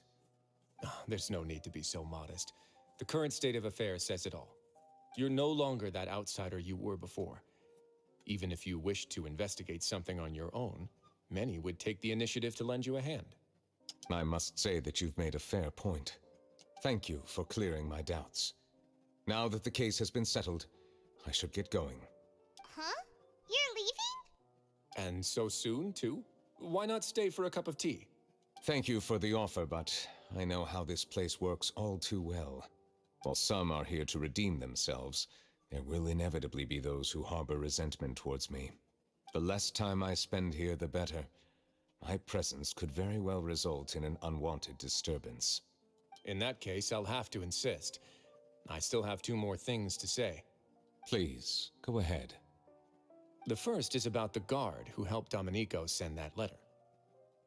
There's no need to be so modest. The current state of affairs says it all. You're no longer that outsider you were before. Even if you wished to investigate something on your own, many would take the initiative to lend you a hand. I must say that you've made a fair point. Thank you for clearing my doubts. Now that the case has been settled, I should get going. Huh? You're leaving? And so soon, too? Why not stay for a cup of tea? Thank you for the offer, but I know how this place works all too well. While some are here to redeem themselves, There will inevitably be those who harbor resentment towards me. The less time I spend here, the better. My presence could very well result in an unwanted disturbance. In that case, I'll have to insist. I still have 2 more things to say. Please, go ahead. The first is about the guard who helped Domenico send that letter.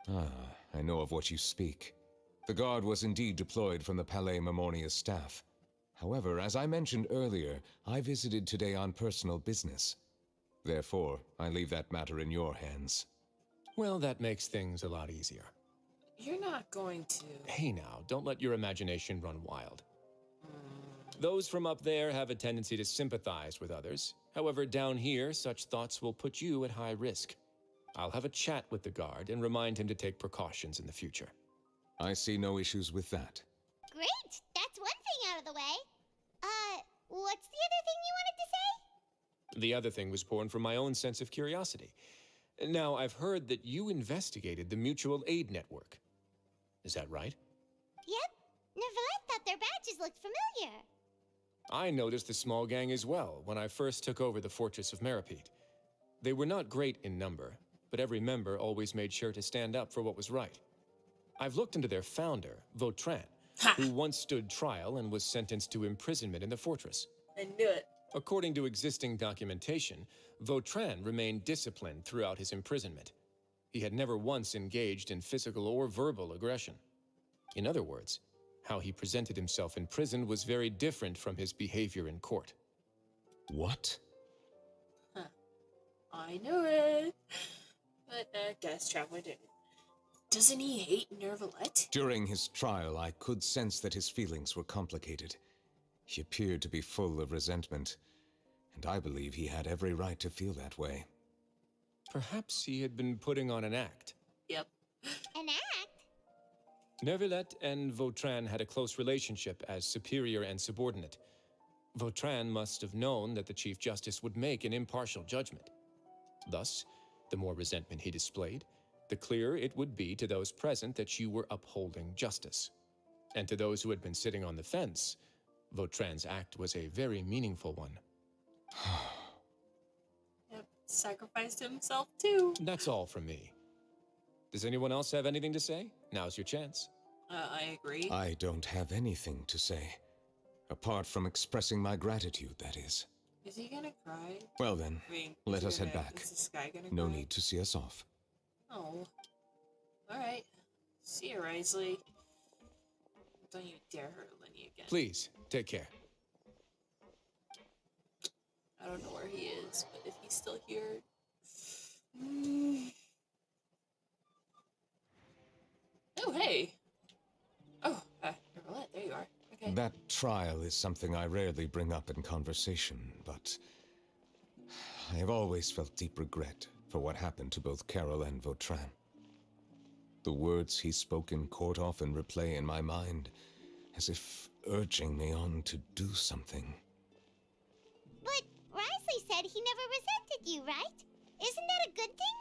Ah, I know of what you speak. The guard was indeed deployed from the Palais Memoria's staff. However, as I mentioned earlier, I visited today on personal business. Therefore, I leave that matter in your hands. Well, that makes things a lot easier. You're not going to... Hey now, don't let your imagination run wild. Those from up there have a tendency to sympathize with others. However, down here, such thoughts will put you at high risk. I'll have a chat with the guard and remind him to take precautions in the future. I see no issues with that. Great! That's one thing out of the way. What's the other thing you wanted to say? The other thing was born from my own sense of curiosity. Now, I've heard that you investigated the mutual aid network. Is that right? Yep. Neuvillette thought their badges looked familiar. I noticed the small gang as well when I first took over the Fortress of Meripede. They were not great in number, but every member always made sure to stand up for what was right. I've looked into their founder, Vautrin, who once stood trial and was sentenced to imprisonment in the fortress. I knew it. According to existing documentation, Vautrin remained disciplined throughout his imprisonment. He had never once engaged in physical or verbal aggression. In other words, how he presented himself in prison was very different from his behavior in court. What? Huh. I knew it. But I guess Traveler didn't. Doesn't he hate Neuvillette? During his trial, I could sense that his feelings were complicated. He appeared to be full of resentment, and I believe he had every right to feel that way. Perhaps he had been putting on an act. Yep. An act? Neuvillette and Vautrin had a close relationship as superior and subordinate. Vautrin must have known that the Chief Justice would make an impartial judgment. Thus, the more resentment he displayed, the clearer it would be to those present that you were upholding justice. And to those who had been sitting on the fence, Vautrin's act was a very meaningful one. Yep, sacrificed himself too. That's all from me. Does anyone else have anything to say? Now's your chance. I agree. I don't have anything to say. Apart from expressing my gratitude, that is. Is he gonna cry? Well then, let us head back. Is this guy gonna No cry? need to see us off. Oh. Alright. See you, Risley. Don't you dare hurt Lenny again. Please, take care. I don't know where he is, but if he's still here... Oh, hey! Oh, Neuvillette, there you are. Okay. That trial is something I rarely bring up in conversation, but I have always felt deep regret for what happened to both Carol and Vautrin. The words he spoke in court often replay in my mind, as if urging me on to do something. But Risley said he never resented you, right? Isn't that a good thing?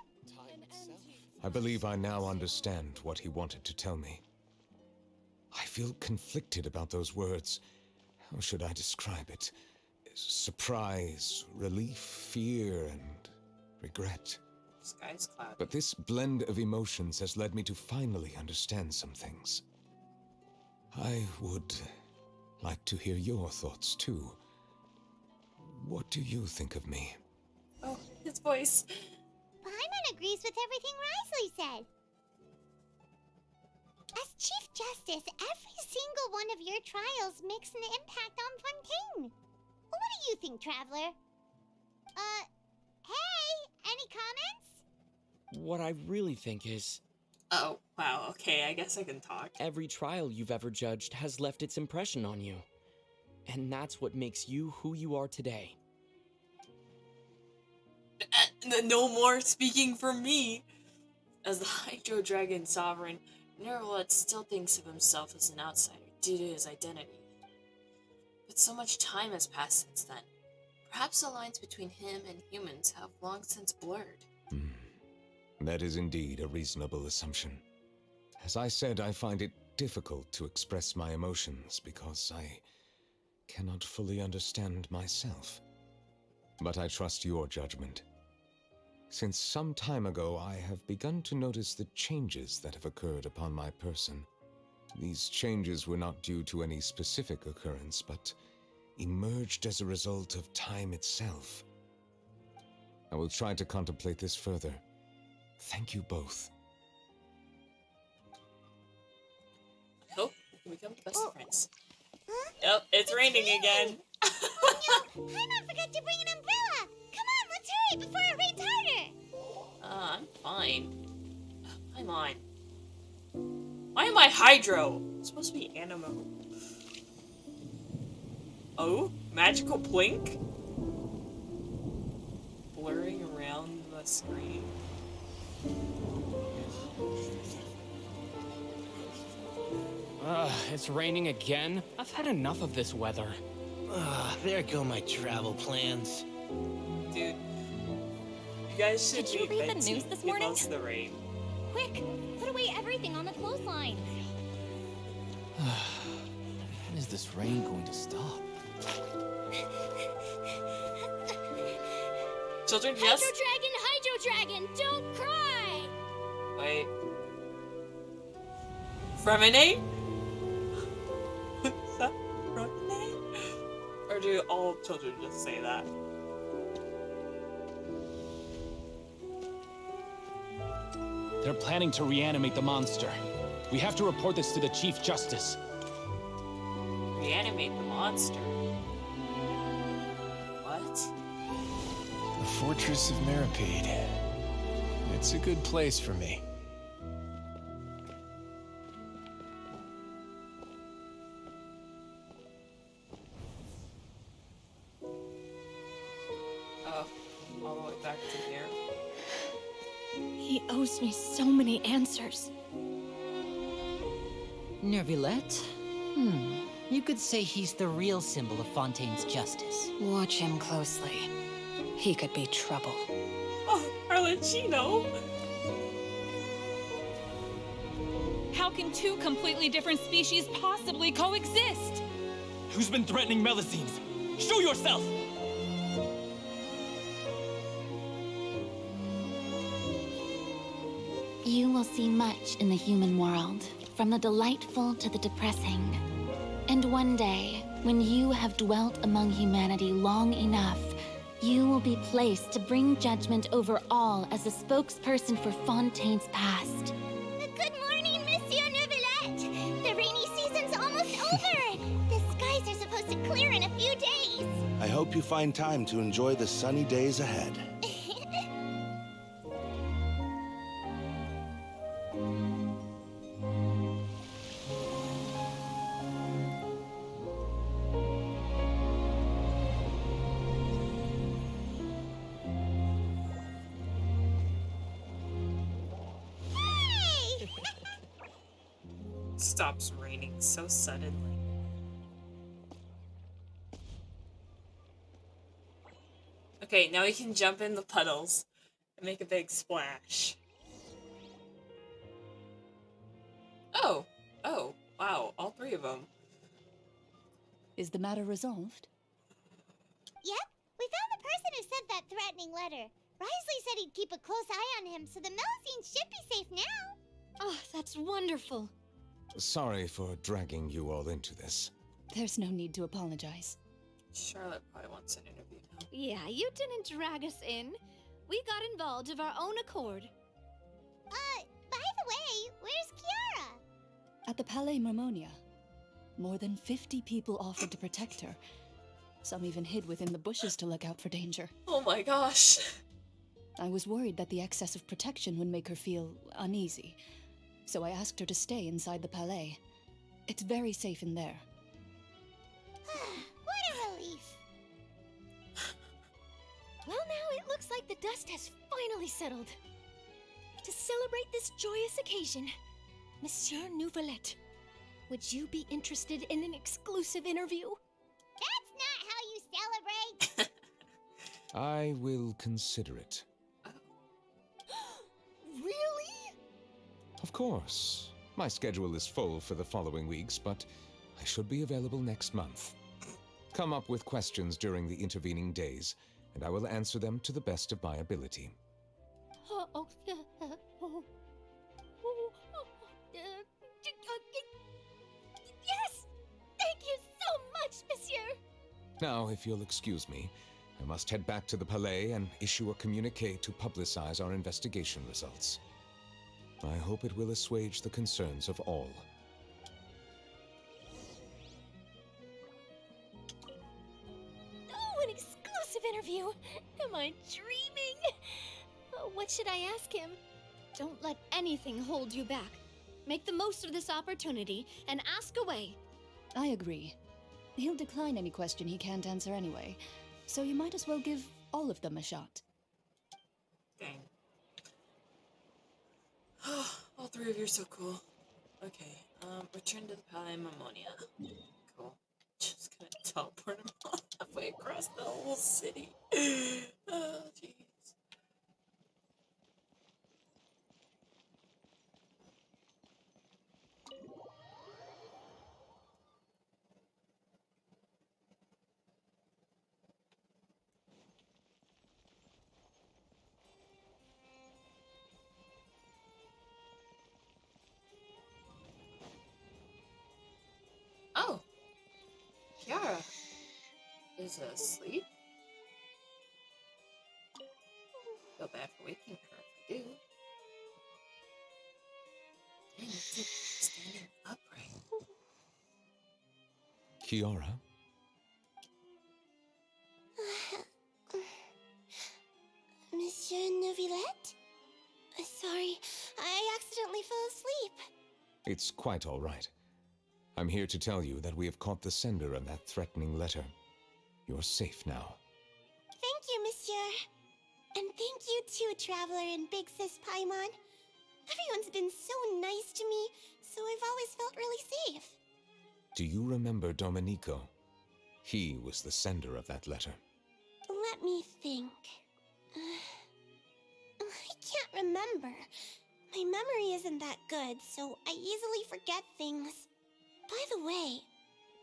I believe I now understand what he wanted to tell me. I feel conflicted about those words. How should I describe it? Surprise, relief, fear, and regret. Sky's cloudy. But this blend of emotions has led me to finally understand some things. I would like to hear your thoughts, too. What do you think of me? Oh, his voice. Paimon agrees with everything Risley said. As Chief Justice, every single one of your trials makes an impact on Fontaine. What do you think, Traveler? Hey, any comments? What I really think is... Oh, wow, okay, I guess I can talk. Every trial you've ever judged has left its impression on you. And that's what makes you who you are today. No more speaking for me. As the Hydro Dragon Sovereign, Neuvillette still thinks of himself as an outsider due to his identity. But so much time has passed since then. Perhaps the lines between him and humans have long since blurred. That is indeed a reasonable assumption. As I said, I find it difficult to express my emotions because I cannot fully understand myself. but I trust your judgment. Since some time ago, I have begun to notice the changes that have occurred upon my person. These changes were not due to any specific occurrence, but emerged as a result of time itself. I will try to contemplate this further. Thank you both. Hope we become the best of friends. Yep, it's raining again. Oh no! Paimon forgot to bring an umbrella! Come on, let's hurry before it rains harder! I'm fine. Paimon. Why am I Hydro? It's supposed to be Animo. Oh, magical blink? Blurring around the screen. It's raining again? I've had enough of this weather. There go my travel plans. Dude, you guys should Did you be read the Betsy. news this He morning? loves the rain. Quick, put away everything on the clothesline. When is this rain going to stop? Children, yes? Hydro Dragon, don't cry! Wait. Fremine? Is that Fremine? Or do all children just say that? They're planning to reanimate the monster. We have to report this to the Chief Justice. Reanimate the monster. What? The Fortress of Meripede. It's a good place for me. Oh, all the way back to here. He owes me so many answers. Neuvillette? You could say he's the real symbol of Fontaine's justice. Watch him closely. He could be trouble. Oh, Arlecchino! How can two completely different species possibly coexist? Who's been threatening Melazines? Show yourself! You will see much in the human world, from the delightful to the depressing. And one day, when you have dwelt among humanity long enough, you will be placed to bring judgment over all as a spokesperson for Fontaine's past. Good morning, Monsieur Neuvillette! The rainy season's almost over! The skies are supposed to clear in a few days! I hope you find time to enjoy the sunny days ahead. Stops raining so suddenly. Okay, now we can jump in the puddles and make a big splash. Oh, wow, all three of them. Is the matter resolved? Yep, we found the person who sent that threatening letter. Risley said he'd keep a close eye on him, so the Melazines should be safe now. Oh, that's wonderful. Sorry for dragging you all into this. There's no need to apologize. Charlotte probably wants an interview now. Yeah, you didn't drag us in. We got involved of our own accord. By the way, where's Kiara? At the Palais Marmonia, more than 50 people offered to protect her. Some even hid within the bushes to look out for danger. Oh my gosh. I was worried that the excess of protection would make her feel uneasy, so I asked her to stay inside the Palais. It's very safe in there. What a relief. Well, now it looks like the dust has finally settled. To celebrate this joyous occasion, Monsieur Neuvillette, would you be interested in an exclusive interview? That's not how you celebrate. I will consider it. Really? Of course. My schedule is full for the following weeks, but I should be available next month. Come up with questions during the intervening days, and I will answer them to the best of my ability. Yes! Thank you so much, monsieur! Now, if you'll excuse me, I must head back to the Palais and issue a communique to publicize our investigation results. I hope it will assuage the concerns of all. Oh, an exclusive interview! Am I dreaming? What should I ask him? Don't let anything hold you back. Make the most of this opportunity and ask away. I agree. He'll decline any question he can't answer anyway, so you might as well give all of them a shot. Dang. All three of you are so cool. Okay, return to the Palais Mammonia. Cool. Just gonna teleport him all halfway across the whole city. Oh, jeez. Oh, Kiara is asleep. Feel bad for waking her if I do. Dang, it's like standing upright. Kiara? Monsieur Neuvillette? Sorry, I accidentally fell asleep. It's quite all right. I'm here to tell you that we have caught the sender of that threatening letter. You're safe now. Thank you, monsieur. And thank you too, Traveler and Big Sis Paimon. Everyone's been so nice to me, so I've always felt really safe. Do you remember Domenico? He was the sender of that letter. Let me think. I can't remember. My memory isn't that good, so I easily forget things. By the way,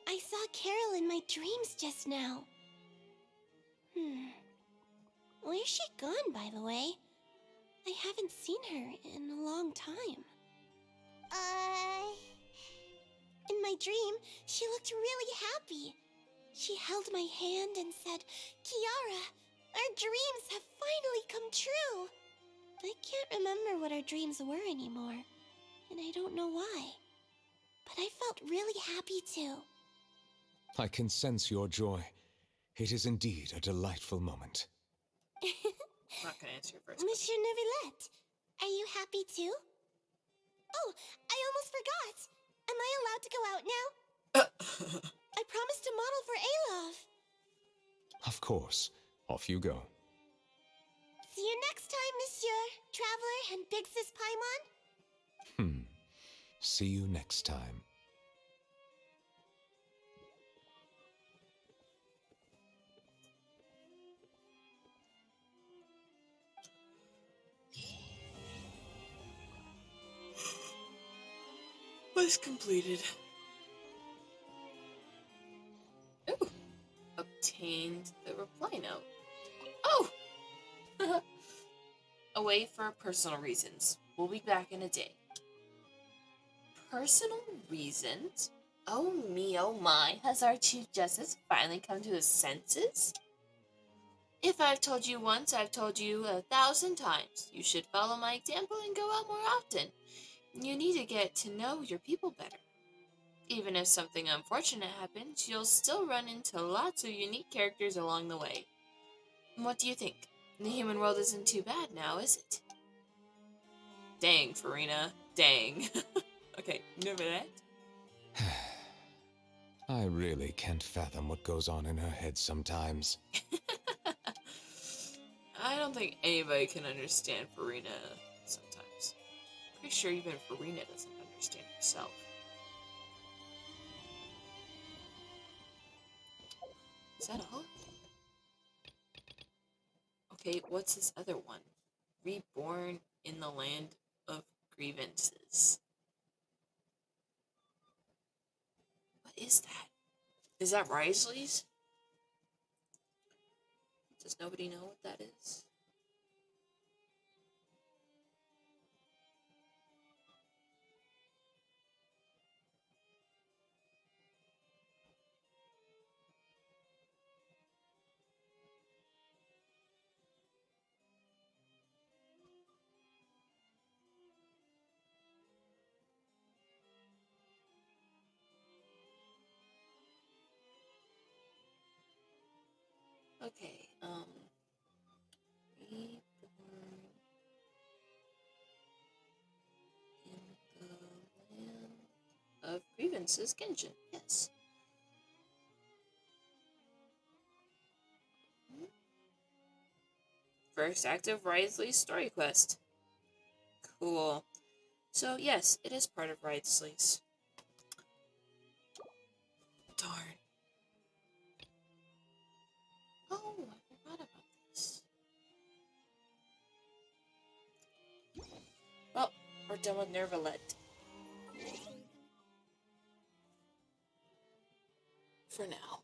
I saw Carol in my dreams just now. Where's she gone, by the way? I haven't seen her in a long time. In my dream, she looked really happy. She held my hand and said, "Kiara, our dreams have finally come true." I can't remember what our dreams were anymore, and I don't know why. But I felt really happy too. I can sense your joy. It is indeed a delightful moment. I'm not gonna answer your first question. Monsieur Neuvillette, are you happy too? Oh, I almost forgot. Am I allowed to go out now? I promised to model for Alov. Of course. Off you go. See you next time, Monsieur, Traveler, and Big Sis Paimon. See you next time. Quest completed. Ooh. Obtained the reply note. Oh! Away for personal reasons. We'll be back in a day. Personal reasons? Oh me, oh my. Has our Chief Justice finally come to his senses? If I've told you once, I've told you 1,000 times. You should follow my example and go out more often. You need to get to know your people better. Even if something unfortunate happens, you'll still run into lots of unique characters along the way. What do you think? The human world isn't too bad now, is it? Dang, Farina. Dang. Okay, Neuvillette? I really can't fathom what goes on in her head sometimes. I don't think anybody can understand Farina sometimes. Pretty sure even Farina doesn't understand herself. Is that all? Okay, what's this other one? Reborn in the land of grievances. What is that? Is that Risley's? Does nobody know what that is? Okay, reborn in the land of grievances, Genshin, yes. First act of Wriothesley's story quest. Cool. So, yes, it is part of Wriothesley's. Darn. Oh, I forgot about this. Well, we're done with Neuvillette. For now.